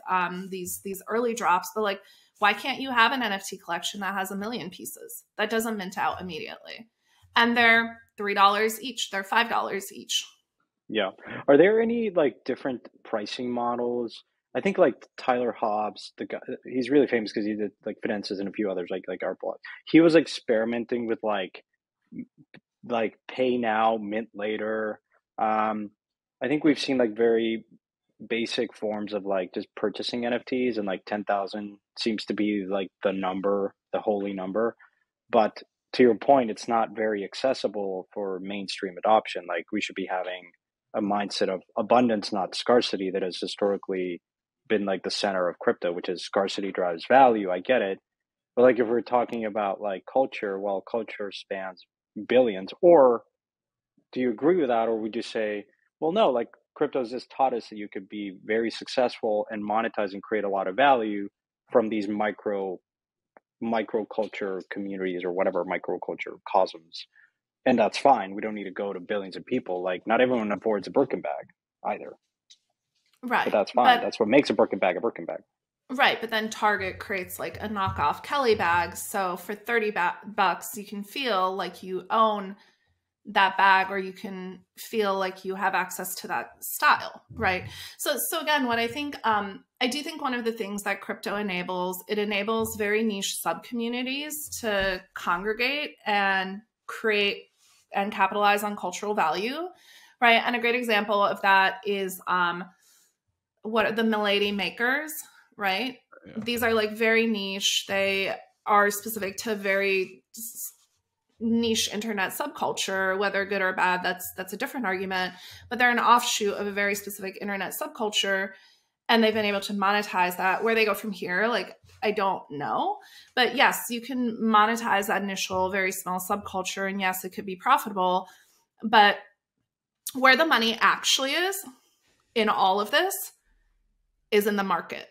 these early drops. But like, why can't you have an NFT collection that has 1 million pieces? That doesn't mint out immediately. And they're $3 each. They're $5 each.
Yeah. Are there any like different pricing models? I think like Tyler Hobbs, the guy, he's really famous because he did like finances and a few others like Artblog. He was experimenting with like pay now, mint later. Um, I think we've seen like very basic forms of like just purchasing NFTs, and like 10,000 seems to be like the number, the holy number. But to your point, it's not very accessible for mainstream adoption. Like we should be having a mindset of abundance, not scarcity, that has historically been like the center of crypto, which is scarcity drives value. I get it. But like if we're talking about like culture, well, culture spans billions, or do you agree with that? Or would you say, well, no, like crypto's just taught us that you could be very successful and monetize and create a lot of value from these microculture communities or whatever microculture cosms. And that's fine. We don't need to go to billions of people. Like not everyone affords a Birkin bag either. But
Right.
that's fine.
But
That's what makes a Birkin bag a Birkin bag.
right, but then Target creates like a knockoff Kelly bag. So for 30 bucks, you can feel like you own that bag, or you can feel like you have access to that style, right? So again, what I think, I do think one of the things that crypto enables, it enables very niche sub communities to congregate and create and capitalize on cultural value, right? And a great example of that is what are the Milady makers, right?
Yeah.
These are like very niche. They are specific to very niche internet subculture, whether good or bad, that's a different argument, but they're an offshoot of a very specific internet subculture, and they've been able to monetize that. Where they go from here, like, I don't know, but yes, you can monetize that initial very small subculture, and yes, it could be profitable. But where the money actually is in all of this is in the market.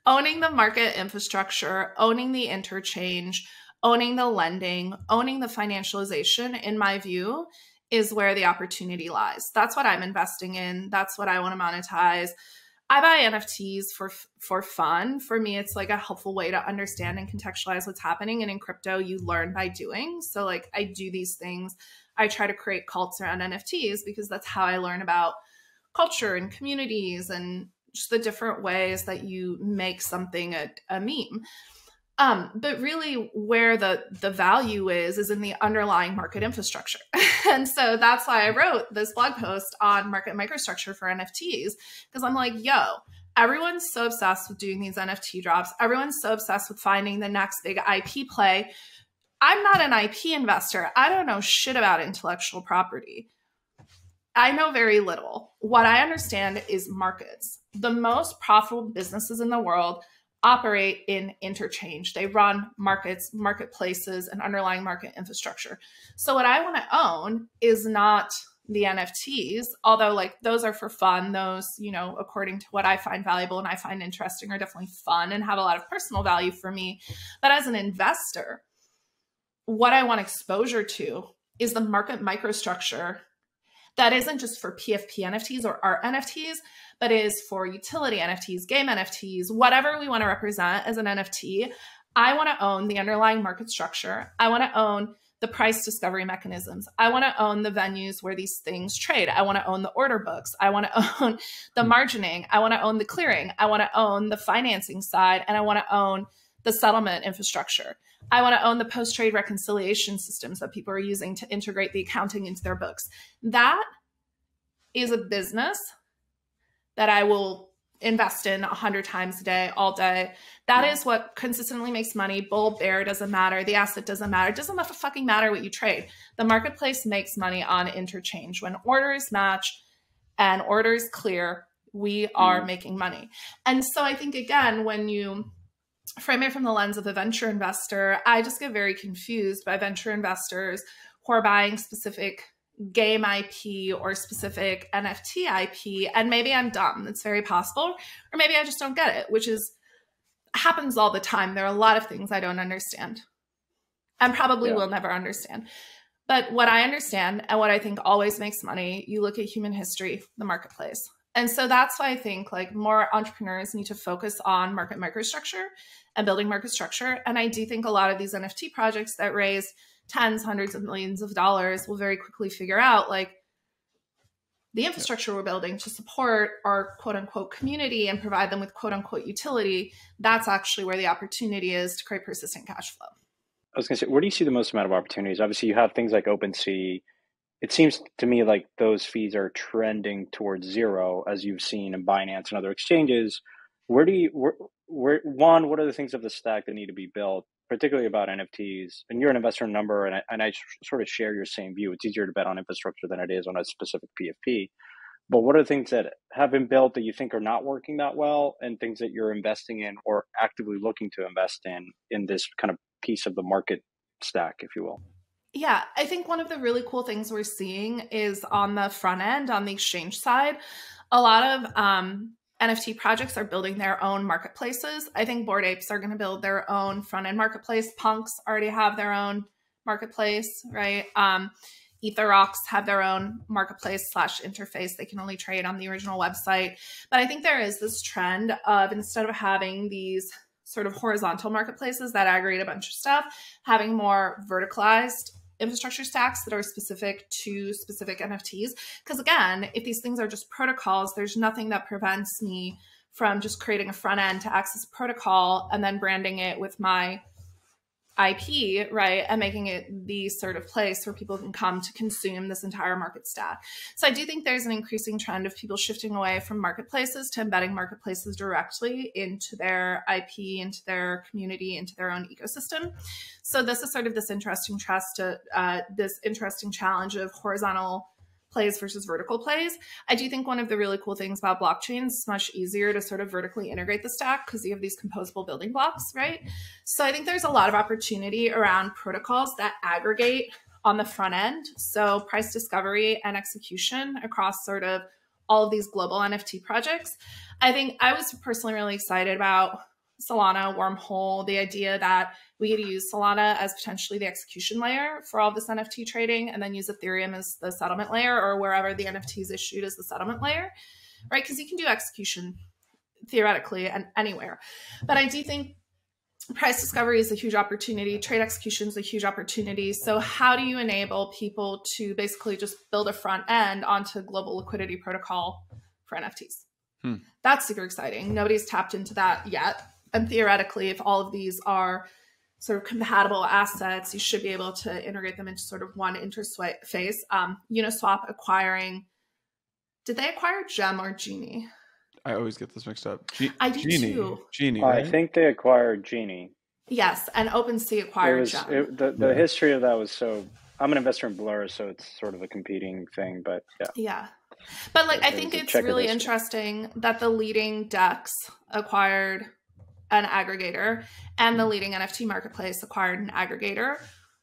Owning the market infrastructure, owning the interchange, owning the lending, owning the financialization, in my view, is where the opportunity lies. That's what I'm investing in. That's what I want to monetize. I buy NFTs for fun. For me, it's like a helpful way to understand and contextualize what's happening. And in crypto, you learn by doing. So like I do these things. I try to create cults around NFTs because that's how I learn about culture and communities and just the different ways that you make something a meme. But really where the value is in the underlying market infrastructure. And so that's why I wrote this blog post on market microstructure for NFTs, because I'm like, yo, everyone's so obsessed with doing these NFT drops. Everyone's so obsessed with finding the next big IP play. I'm not an IP investor. I don't know shit about intellectual property. I know very little. What I understand is markets. The most profitable businesses in the world operate in interchange. They run markets, marketplaces, and underlying market infrastructure. So what I want to own is not the NFTs, although like those are for fun. Those, you know, according to what I find valuable and I find interesting, are definitely fun and have a lot of personal value for me. But as an investor, what I want exposure to is the market microstructure that isn't just for PFP NFTs or art NFTs, but is for utility NFTs, game NFTs, whatever we want to represent as an NFT. I want to own the underlying market structure. I want to own the price discovery mechanisms. I want to own the venues where these things trade. I want to own the order books. I want to own the margining. I want to own the clearing. I want to own the financing side. And I want to own the settlement infrastructure. I want to own the post-trade reconciliation systems that people are using to integrate the accounting into their books. That is a business that I will invest in 100 times a day, all day. That is what consistently makes money. Bull, bear, doesn't matter. The asset doesn't matter. It doesn't fucking matter what you trade. The marketplace makes money on interchange. When orders match and orders clear, we are making money. And so I think, again, when you frame it from the lens of a venture investor, I just get very confused by venture investors who are buying specific game IP or specific NFT IP. And maybe I'm dumb. It's very possible. Or maybe I just don't get it, which happens all the time. There are a lot of things I don't understand and probably will never understand. But what I understand and what I think always makes money, you look at human history, the marketplace. And so that's why I think like more entrepreneurs need to focus on market microstructure and building market structure. And I do think a lot of these NFT projects that raise tens, hundreds of millions of dollars will very quickly figure out like, the infrastructure we're building to support our quote unquote community and provide them with quote unquote utility, that's actually where the opportunity is to create persistent cash flow.
I was going to say, where do you see the most amount of opportunities? Obviously, you have things like OpenSea. It seems to me like those fees are trending towards zero, as you've seen in Binance and other exchanges. What are the things of the stack that need to be built, particularly about NFTs? And you're an investor in Number, and I sort of share your same view. It's easier to bet on infrastructure than it is on a specific PFP. But what are the things that have been built that you think are not working that well, and things that you're investing in or actively looking to invest in this kind of piece of the market stack, if you will?
Yeah, I think one of the really cool things we're seeing is on the front end, on the exchange side, a lot of NFT projects are building their own marketplaces. I think Bored Apes are going to build their own front end marketplace. Punks already have their own marketplace, right? EtherRocks have their own marketplace / interface. They can only trade on the original website. But I think there is this trend of, instead of having these sort of horizontal marketplaces that aggregate a bunch of stuff, having more verticalized infrastructure stacks that are specific to specific NFTs. Because again, if these things are just protocols, there's nothing that prevents me from just creating a front end to access a protocol and then branding it with my IP, right? And making it the sort of place where people can come to consume this entire market stack. So I do think there's an increasing trend of people shifting away from marketplaces to embedding marketplaces directly into their IP, into their community, into their own ecosystem. So this is sort of this interesting challenge of horizontal plays versus vertical plays. I do think one of the really cool things about blockchains is much easier to sort of vertically integrate the stack because you have these composable building blocks, right? So I think there's a lot of opportunity around protocols that aggregate on the front end. So price discovery and execution across sort of all of these global NFT projects. I think I was personally really excited about Solana, Wormhole, the idea that we could use Solana as potentially the execution layer for all this NFT trading, and then use Ethereum as the settlement layer, or wherever the NFT is issued as the settlement layer, right? Because you can do execution theoretically and anywhere. But I do think price discovery is a huge opportunity. Trade execution is a huge opportunity. So how do you enable people to basically just build a front end onto a global liquidity protocol for NFTs? That's super exciting. Nobody's tapped into that yet. And theoretically, if all of these are sort of compatible assets, you should be able to integrate them into sort of one interface. Uniswap acquiring, did they acquire Gem or Genie?
I always get this mixed up.
I do too.
Genie, right?
I think they acquired Genie.
Yes, and OpenSea acquired Gem.
The history of that was so... I'm an investor in Blur, so it's sort of a competing thing, but yeah.
Yeah. But I think it's really interesting that the leading DEX acquired an aggregator and the leading NFT marketplace acquired an aggregator.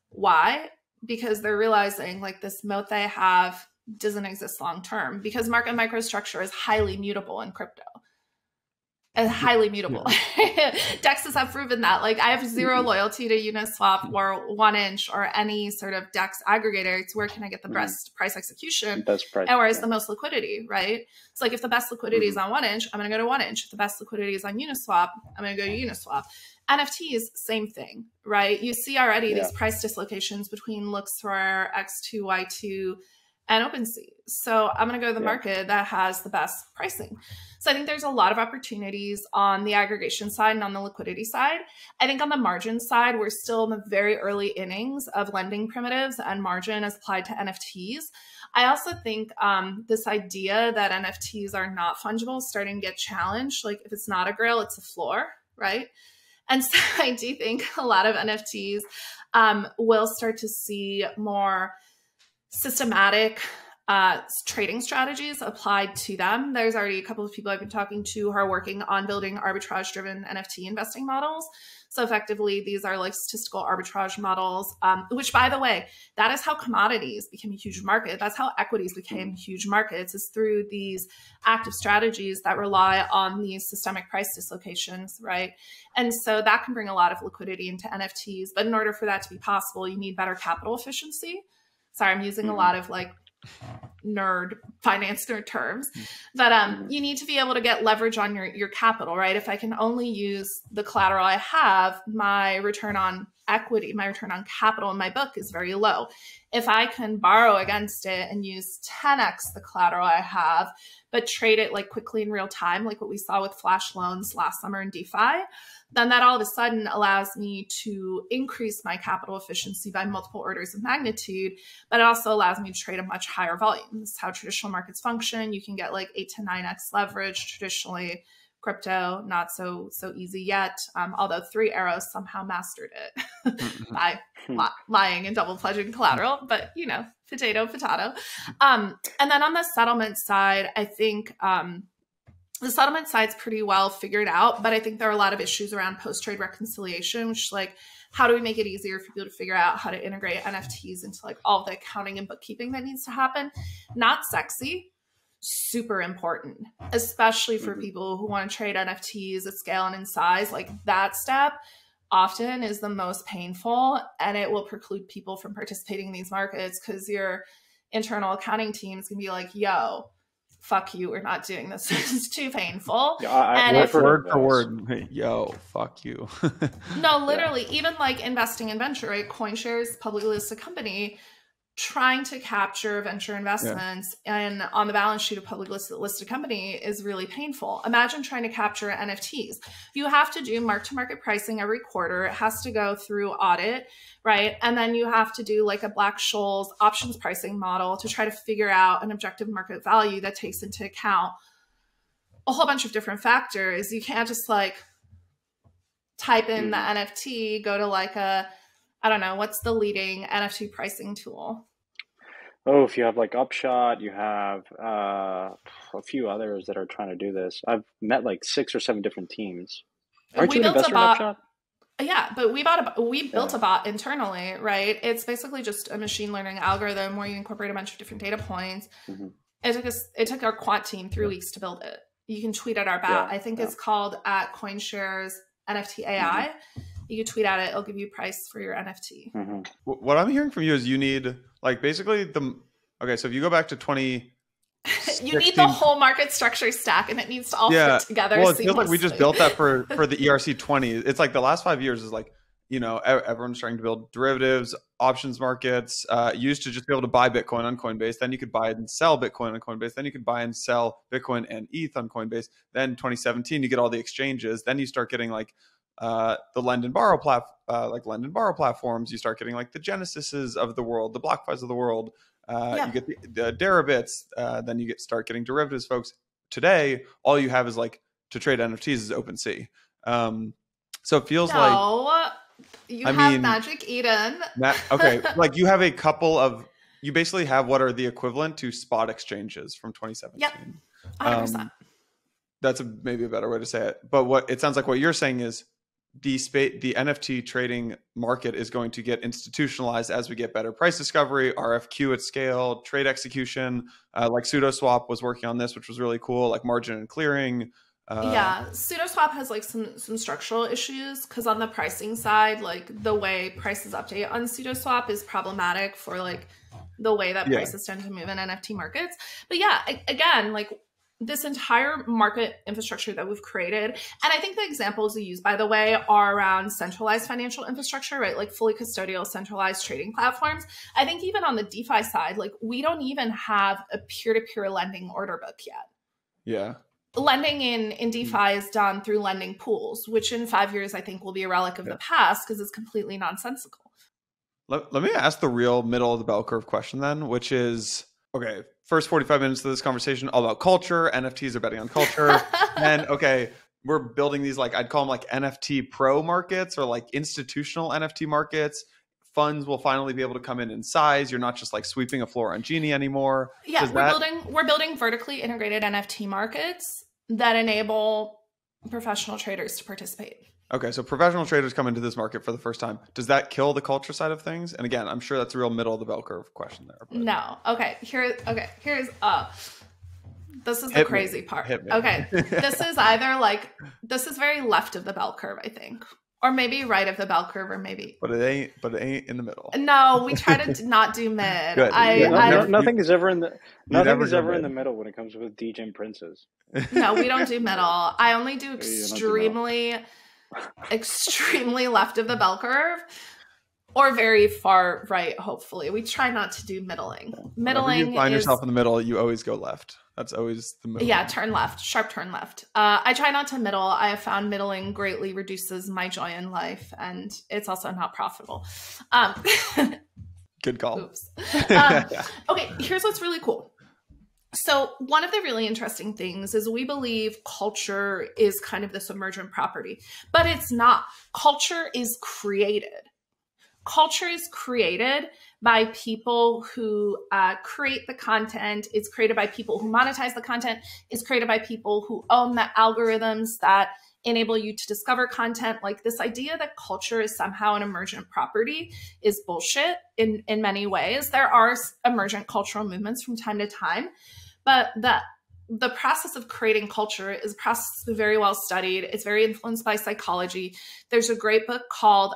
Why? Because they're realizing this moat they have doesn't exist long term, because market microstructure is highly mutable in crypto. And highly mutable. Yeah. DEXs have proven that. I have zero loyalty to Uniswap or 1inch or any sort of DEX aggregator. It's where can I get the best price execution?
Best price,
and where is the most liquidity, right? It's if the best liquidity is on 1inch, I'm going to go to 1inch. If the best liquidity is on Uniswap, I'm going to go to Uniswap. NFTs, same thing, right? You see already these price dislocations between LooksRare, X2, Y2, and OpenSea. So I'm going to go to the market that has the best pricing. So I think there's a lot of opportunities on the aggregation side and on the liquidity side. I think on the margin side, we're still in the very early innings of lending primitives and margin as applied to NFTs. I also think this idea that NFTs are not fungible is starting to get challenged. If it's not a grail, it's a floor, right? And so I do think a lot of NFTs will start to see more systematic trading strategies applied to them. There's already a couple of people I've been talking to who are working on building arbitrage-driven NFT investing models. So effectively, these are statistical arbitrage models, which, by the way, that is how commodities became a huge market. That's how equities became huge markets, is through these active strategies that rely on these systemic price dislocations, right? And so that can bring a lot of liquidity into NFTs. But in order for that to be possible, you need better capital efficiency. Sorry, I'm using a lot of nerd finance nerd terms, that you need to be able to get leverage on your capital, right? If I can only use the collateral I have, my return on equity, my return on capital in my book is very low. If I can borrow against it and use 10x the collateral I have, but trade it like quickly in real time, like what we saw with flash loans last summer in DeFi, then that all of a sudden allows me to increase my capital efficiency by multiple orders of magnitude, but it also allows me to trade a much higher volume. This is how traditional markets function. You can get like 8 to 9x leverage traditionally. Crypto, not so easy yet, although Three Arrows somehow mastered it by lying and double pledging collateral, but you know, potato. And then on the settlement side, I think the settlement side's pretty well figured out, but I think there are a lot of issues around post-trade reconciliation, which is like, how do we make it easier for people to figure out how to integrate NFTs into like all the accounting and bookkeeping that needs to happen? Not sexy, super important, especially for people who want to trade NFTs at scale and in size. Like that step often is the most painful, and it will preclude people from participating in these markets because your internal accounting teams can be like, yo, fuck you, we're not doing this. It's too painful.
Yeah,
word for word, yo, fuck you.
No, literally, even like investing in venture, right? CoinShares, publicly listed company, trying to capture venture investments and on the balance sheet of publicly listed company is really painful. Imagine trying to capture NFTs. You have to do mark-to-market pricing every quarter. It has to go through audit, right? And then you have to do like a Black-Scholes options pricing model to try to figure out an objective market value that takes into account a whole bunch of different factors. You can't just like type in the NFT, go to like I don't know, what's the leading NFT pricing tool?
Oh, if you have like Upshot, you have a few others that are trying to do this. I've met like 6 or 7 different teams. Aren't you an investor in Upshot?
Yeah, but we built a bot internally, right? It's basically just a machine learning algorithm where you incorporate a bunch of different data points. It took our quant team 3 weeks to build it. You can tweet at our bot. I think it's called at CoinShares NFT AI. You can tweet at it. It'll give you a price for your NFT.
What I'm hearing from you is you need like basically okay, so if you go back to 20,
you need the whole market structure stack, and it needs to all fit together.
Well, it feels like we just built that for the ERC20. It's like the last 5 years is like, you know, everyone's trying to build derivatives, options markets. Used to just be able to buy Bitcoin on Coinbase. Then you could buy and sell Bitcoin on Coinbase. Then you could buy and sell Bitcoin and ETH on Coinbase. Then 2017, you get all the exchanges. Then you start getting like the lend and borrow platforms. You start getting like the Genesises of the world, the BlockFis of the world. You get the Deribits. Then you start getting derivatives folks. Today, all you have is like to trade NFTs is OpenSea. So it feels like
you have Magic Eden.
Okay, like you have a couple of. You basically have what are the equivalent to spot exchanges from 2017.
Yep, 100%.
That's maybe a better way to say it. But what it sounds like what you're saying is the NFT trading market is going to get institutionalized as we get better price discovery, RFQ at scale, trade execution. Like SudoSwap was working on this, which was really cool, like margin and clearing.
SudoSwap has like some structural issues because on the pricing side, like the way prices update on SudoSwap is problematic for like the way that prices tend to move in NFT markets. But again, like this entire market infrastructure that we've created, and I think the examples we use, by the way, are around centralized financial infrastructure, right? Like fully custodial centralized trading platforms. I think even on the DeFi side, like we don't even have a peer-to-peer lending order book yet.
Yeah.
Lending in DeFi is done through lending pools, which in 5 years I think will be a relic of the past because it's completely nonsensical.
Let me ask the real middle of the bell curve question then, which is, okay, first 45 minutes of this conversation, all about culture. NFTs are betting on culture. And okay, we're building these, like, I'd call them like NFT pro markets or like institutional NFT markets. Funds will finally be able to come in size. You're not just like sweeping a floor on Genie anymore.
Yeah, we're building vertically integrated NFT markets that enable professional traders to participate.
Okay, so professional traders come into this market for the first time. Does that kill the culture side of things? And again, I'm sure that's a real middle of the bell curve question there. But...
No. Okay. Here's this is the crazy part. Okay. This is very left of the bell curve, I think. Or maybe right of the bell curve, or maybe.
But it ain't in the middle.
No, we try to not do mid.
Good.
Nothing is ever in the
mid.
middle when it comes with degen princes.
No, we don't do middle. I only do extremely left of the bell curve, or very far right. Hopefully, we try not to do middling. Middling.
Whenever you find yourself in the middle, you always go left. That's always the move.
Yeah, turn left, sharp turn left. I try not to middle. I have found middling greatly reduces my joy in life, and it's also not profitable.
Good call.
Oops. Okay, here's what's really cool. So one of the really interesting things is we believe culture is kind of this emergent property, but it's not. Culture is created. Culture is created by people who create the content. It's created by people who monetize the content. It's created by people who own the algorithms that enable you to discover content. Like, this idea that culture is somehow an emergent property is bullshit in many ways. There are emergent cultural movements from time to time, but the process of creating culture is a process that's very well studied. It's very influenced by psychology. There's a great book called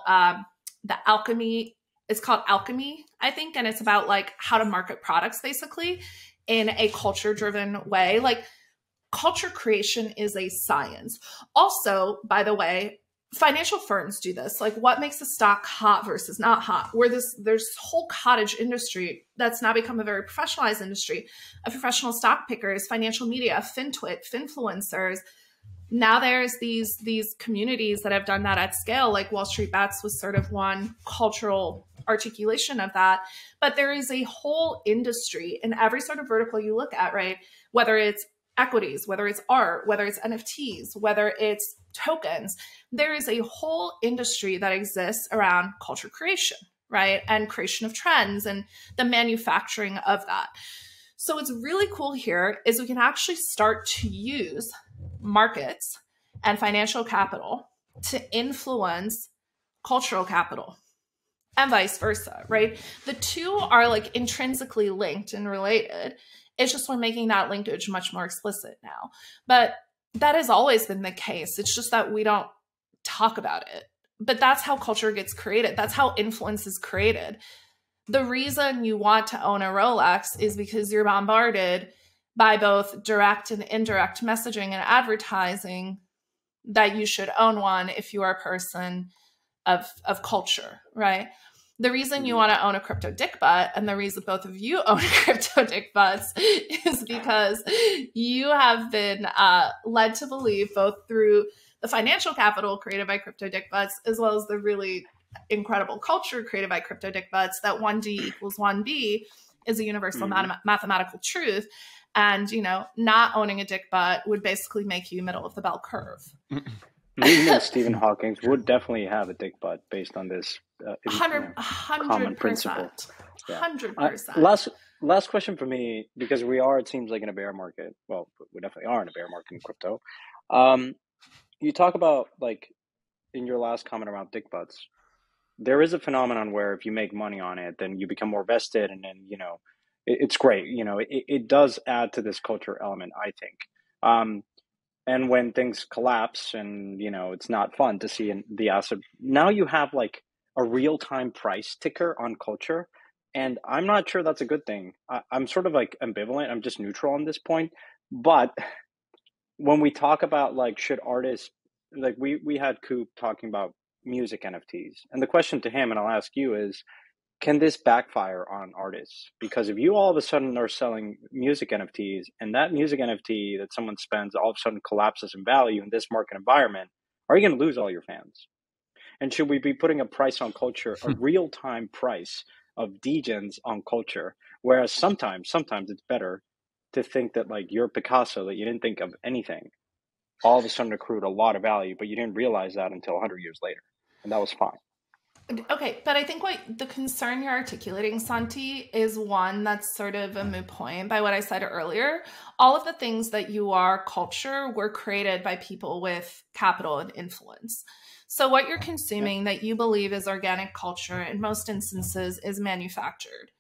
It's called Alchemy, I think, and it's about like how to market products basically in a culture-driven way. Like, culture creation is a science. Also, by the way, financial firms do this. Like, what makes a stock hot versus not hot? Where there's whole cottage industry that's now become a very professionalized industry of professional stock pickers, financial media, FinTwit, Finfluencers. Now there's these communities that have done that at scale. Like Wall Street Bets was sort of one cultural articulation of that. But there is a whole industry in every sort of vertical you look at, right? Whether it's equities, whether it's art, whether it's NFTs, whether it's tokens, there is a whole industry that exists around culture creation, right? And creation of trends and the manufacturing of that. So what's really cool here is we can actually start to use markets and financial capital to influence cultural capital and vice versa, right? The two are like intrinsically linked and related. It's just we're making that linkage much more explicit now. But that has always been the case. It's just that we don't talk about it. But that's how culture gets created. That's how influence is created. The reason you want to own a Rolex is because you're bombarded by both direct and indirect messaging and advertising that you should own one if you are a person of culture, right? The reason you want to own a crypto dick butt, and the reason both of you own crypto dick butts, is because you have been led to believe, both through the financial capital created by crypto dick butts, as well as the really incredible culture created by crypto dick butts, that 1D equals 1B is a universal mathematical truth. And, you know, not owning a dick butt would basically make you middle of the bell curve.
Even Stephen Hawking would definitely have a dick butt based on this
100%.
common principle.
100%.
Last question for me, because we are, it seems like, in a bear market. Well, we definitely are in a bear market in crypto. You talk about, like, in your last comment around dick butts, there is a phenomenon where if you make money on it, then you become more vested, and then, you know, it's great. You know, it does add to this culture element, I think. And when things collapse and, you know, it's not fun to see the asset, now you have like a real-time price ticker on culture. And I'm not sure that's a good thing. I'm sort of like ambivalent. I'm just neutral on this point. But when we talk about, like, should artists, like we had Coop talking about music NFTs. And the question to him, and I'll ask you, is, can this backfire on artists? Because if you all of a sudden are selling music NFTs, and that music NFT that someone spends all of a sudden collapses in value in this market environment, are you going to lose all your fans? And should we be putting a price on culture, a real-time price of degens on culture? Whereas sometimes it's better to think that, like, you're Picasso, that you didn't think of anything, all of a sudden accrued a lot of value, but you didn't realize that until 100 years later. And that was fine.
Okay, but I think what the concern you're articulating, Santi, is one that's sort of a moot point by what I said earlier. All of the things that you are culture were created by people with capital and influence. So what you're consuming that you believe is organic culture in most instances is manufactured.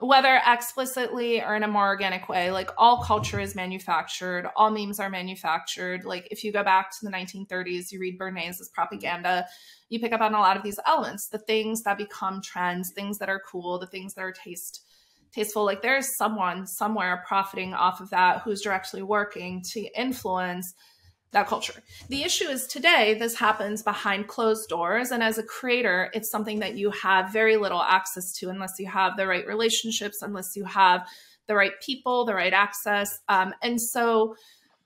whether explicitly or in a more organic way. Like all culture is manufactured, all memes are manufactured. Like if you go back to the 1930s, you read Bernays' propaganda, you pick up on a lot of these elements, the things that become trends, things that are cool, the things that are tasteful. Like there's someone somewhere profiting off of that who's directly working to influence that culture. The issue is today, this happens behind closed doors. And as a creator, it's something that you have very little access to unless you have the right relationships, unless you have the right people, the right access. And so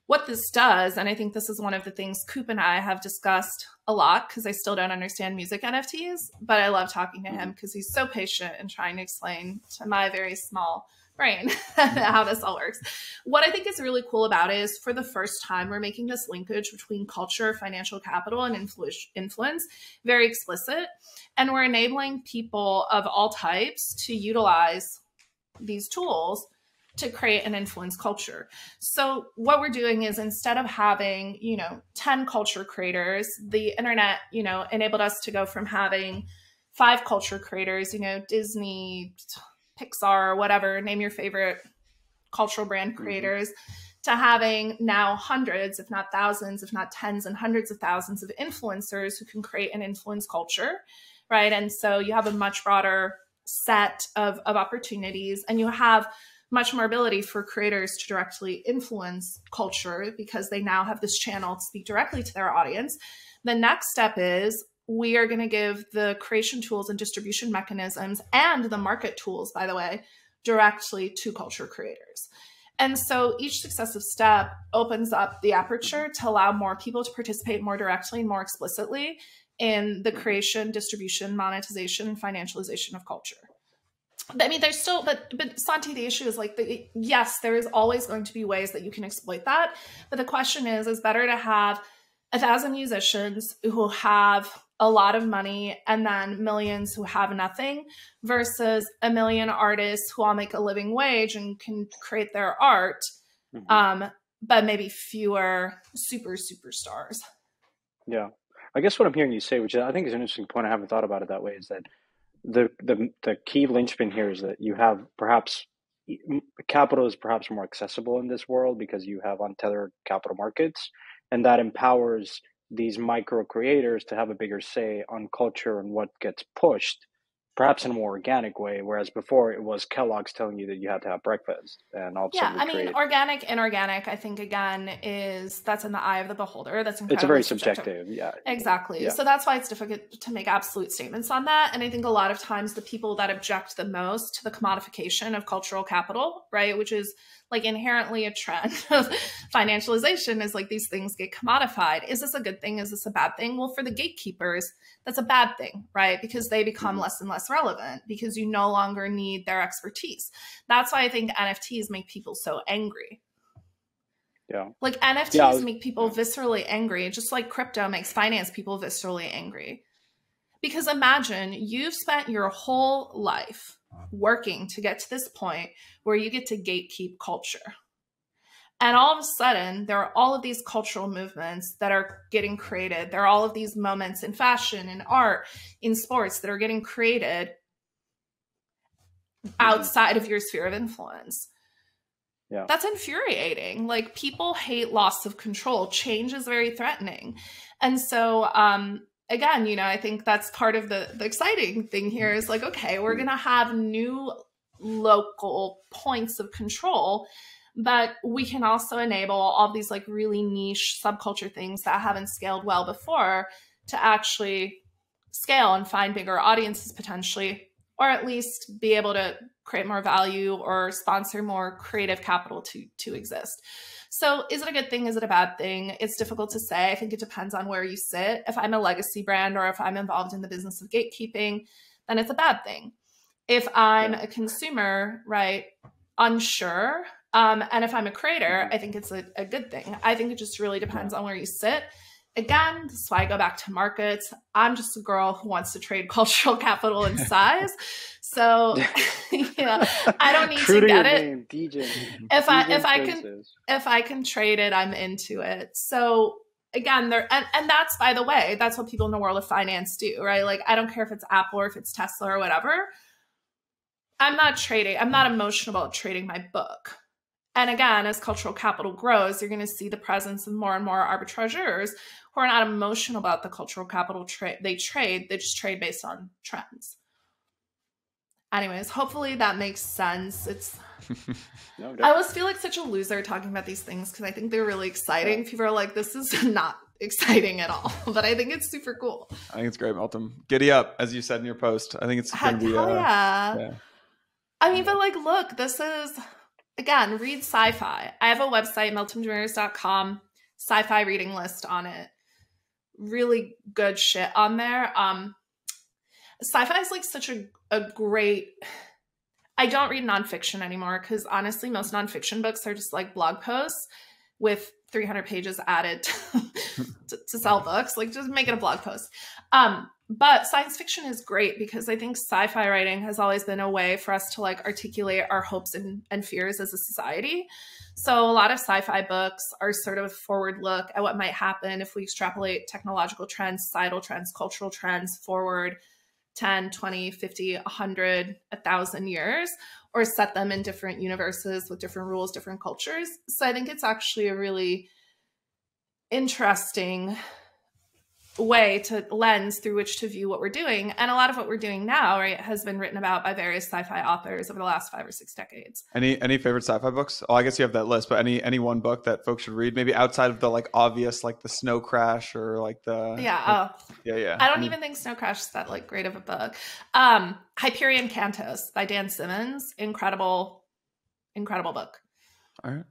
what this does, and I think this is one of the things Coop and I have discussed a lot, because I still don't understand music NFTs, but I love talking to him because he's so patient and trying to explain to my very small brain how this all works. What I think is really cool about it is for the first time, we're making this linkage between culture, financial capital, and influence very explicit. And we're enabling people of all types to utilize these tools to create and influence culture. So what we're doing is instead of having, 10 culture creators, the internet, enabled us to go from having 5 culture creators, Disney, Pixar, whatever, name your favorite cultural brand creators, to having now hundreds, if not thousands, if not tens and hundreds of thousands of influencers who can create and influence culture, right? And so you have a much broader set of opportunities, and you have much more ability for creators to directly influence culture because they now have this channel to speak directly to their audience. The next step is we are going to give the creation tools and distribution mechanisms and the market tools, by the way, directly to culture creators. And so each successive step opens up the aperture to allow more people to participate more directly and more explicitly in the creation, distribution, monetization, and financialization of culture. I mean, there's still, but Santi, the issue is like, yes, there is always going to be ways that you can exploit that. But the question is better to have 1,000 musicians who have a lot of money and then millions who have nothing versus 1 million artists who all make a living wage and can create their art, but maybe fewer superstars.
Yeah. I guess what I'm hearing you say, which I think is an interesting point, I haven't thought about it that way, is that the key linchpin here is that you have perhaps capital is perhaps more accessible in this world because you have untethered capital markets, and that empowers these micro creators to have a bigger say on culture and what gets pushed, perhaps in a more organic way, whereas before it was Kellogg's telling you that you had to have breakfast, and all of a sudden
I mean, organic, inorganic, I think, again, that's in the eye of the beholder. That's incredibly
It's a very subjective, yeah.
Exactly. Yeah. So that's why it's difficult to make absolute statements on that. And I think a lot of times the people that object the most to the commodification of cultural capital, right, which is like inherently a trend of financialization, is like these things get commodified. Is this a good thing? Is this a bad thing? Well, for the gatekeepers, that's a bad thing, right? Because they become less and less relevant because you no longer need their expertise. That's why I think NFTs make people so angry.
Yeah.
Like NFTs make people viscerally angry, just like crypto makes finance people viscerally angry. Because imagine you've spent your whole life working to get to this point where you get to gatekeep culture. And all of a sudden, there are all of these cultural movements that are getting created. There are all of these moments in fashion, in art, in sports that are getting created outside of your sphere of influence. Yeah. That's infuriating. Like, people hate loss of control. Change is very threatening. And so, again, I think that's part of the exciting thing here is like, okay, we're going to have new local points of control, but we can also enable all these like really niche subculture things that haven't scaled well before to actually scale and find bigger audiences potentially, or at least be able to create more value or sponsor more creative capital to exist. So is it a good thing? Is it a bad thing? It's difficult to say. I think it depends on where you sit. If I'm a legacy brand or if I'm involved in the business of gatekeeping, then it's a bad thing. If I'm a consumer, right, unsure, and if I'm a creator, I think it's a good thing. I think it just really depends on where you sit. Again, this is why I go back to markets. I'm just a girl who wants to trade cultural capital in size. So, I don't need to get it.
Name, DJ.
If I can trade it, I'm into it. So again, and that's, by the way, that's what people in the world of finance do, right? Like, I don't care if it's Apple or if it's Tesla or whatever. I'm not trading. I'm not emotional about trading my book. And again, as cultural capital grows, you're going to see the presence of more and more arbitrageurs who are not emotional about the cultural capital trade. They just trade based on trends. Anyways, hopefully that makes sense. It's
No,
I always feel like such a loser talking about these things because I think they're really exciting. People are like, this is not exciting at all, but I think it's super cool.
I think it's great, Meltem. Giddy up, as you said in your post. I think it's going to be
yeah. I mean, but like, look, this is, again, read Sci-Fi. I have a website, meltemdemirors.com, Sci-Fi reading list on it. Really good shit on there. Sci-fi is like such a great, I don't read nonfiction anymore because honestly, most nonfiction books are just like blog posts with 300 pages added to sell books. Like just make it a blog post. But science fiction is great because I think sci-fi writing has always been a way for us to like articulate our hopes and fears as a society. So a lot of sci-fi books are sort of a forward look at what might happen if we extrapolate technological trends, societal trends, cultural trends forward 10, 20, 50, 100, 1,000 years, or set them in different universes with different rules, different cultures. So I think it's actually a really interesting way to lens through which to view what we're doing. And a lot of what we're doing now, right, has been written about by various sci-fi authors over the last 5 or 6 decades.
Any favorite sci-fi books? Oh, I guess you have that list, but any one book that folks should read, maybe outside of the like obvious, like the Snow Crash or like the yeah.
I don't even think Snow Crash is that like great of a book. Hyperion Cantos by Dan Simmons, incredible book.
All right.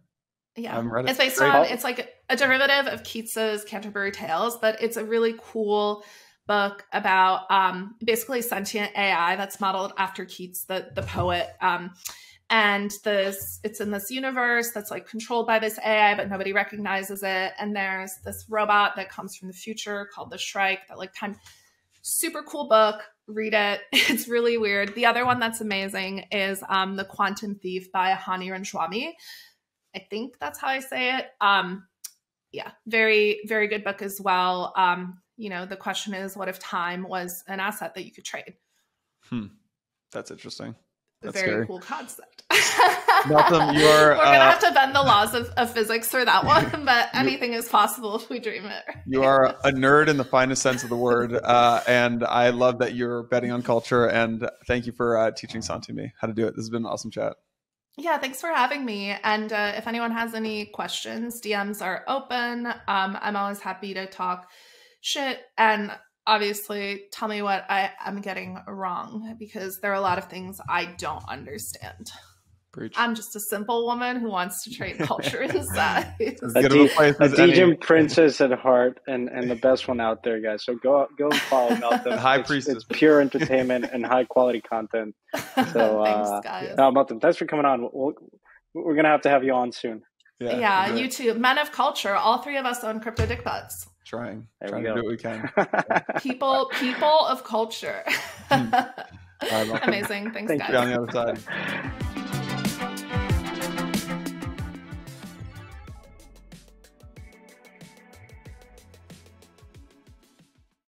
Yeah, it's based on, it's like a derivative of Keats's Canterbury Tales, but it's a really cool book about basically sentient AI that's modeled after Keats, the poet. And it's in this universe that's like controlled by this AI, but nobody recognizes it. And there's this robot that comes from the future called the Shrike that like super cool book. Read it. It's really weird. The other one that's amazing is The Quantum Thief by Hani Ranjwami. I think that's how I say it. Yeah, very, very good book as well. The question is, what if time was an asset that you could trade?
That's interesting. That's
very
scary.
Cool concept.
Meltem,
we're gonna have to bend the laws of physics for that one, but anything is possible if we dream it.
You are a nerd in the finest sense of the word, and I love that you're betting on culture. And thank you for teaching Santi me how to do it. This has been an awesome chat.
Yeah, thanks for having me. And if anyone has any questions, DMs are open. I'm always happy to talk shit. And obviously, tell me what I'm getting wrong, because there are a lot of things I don't understand.
Preach.
I'm just a simple woman who wants to trade culture inside.
A Dejan princess at heart, and the best one out there, guys. So go and follow Meltem.
High priestess.
It's pure entertainment and high quality content. So
thanks, guys.
Meltem, thanks for coming on. We're gonna have to have you on soon.
Yeah, you too. Men of culture. All 3 of us own crypto dick butts.
Trying to do what we can.
People of culture. Amazing. Thanks, guys.
On the other side.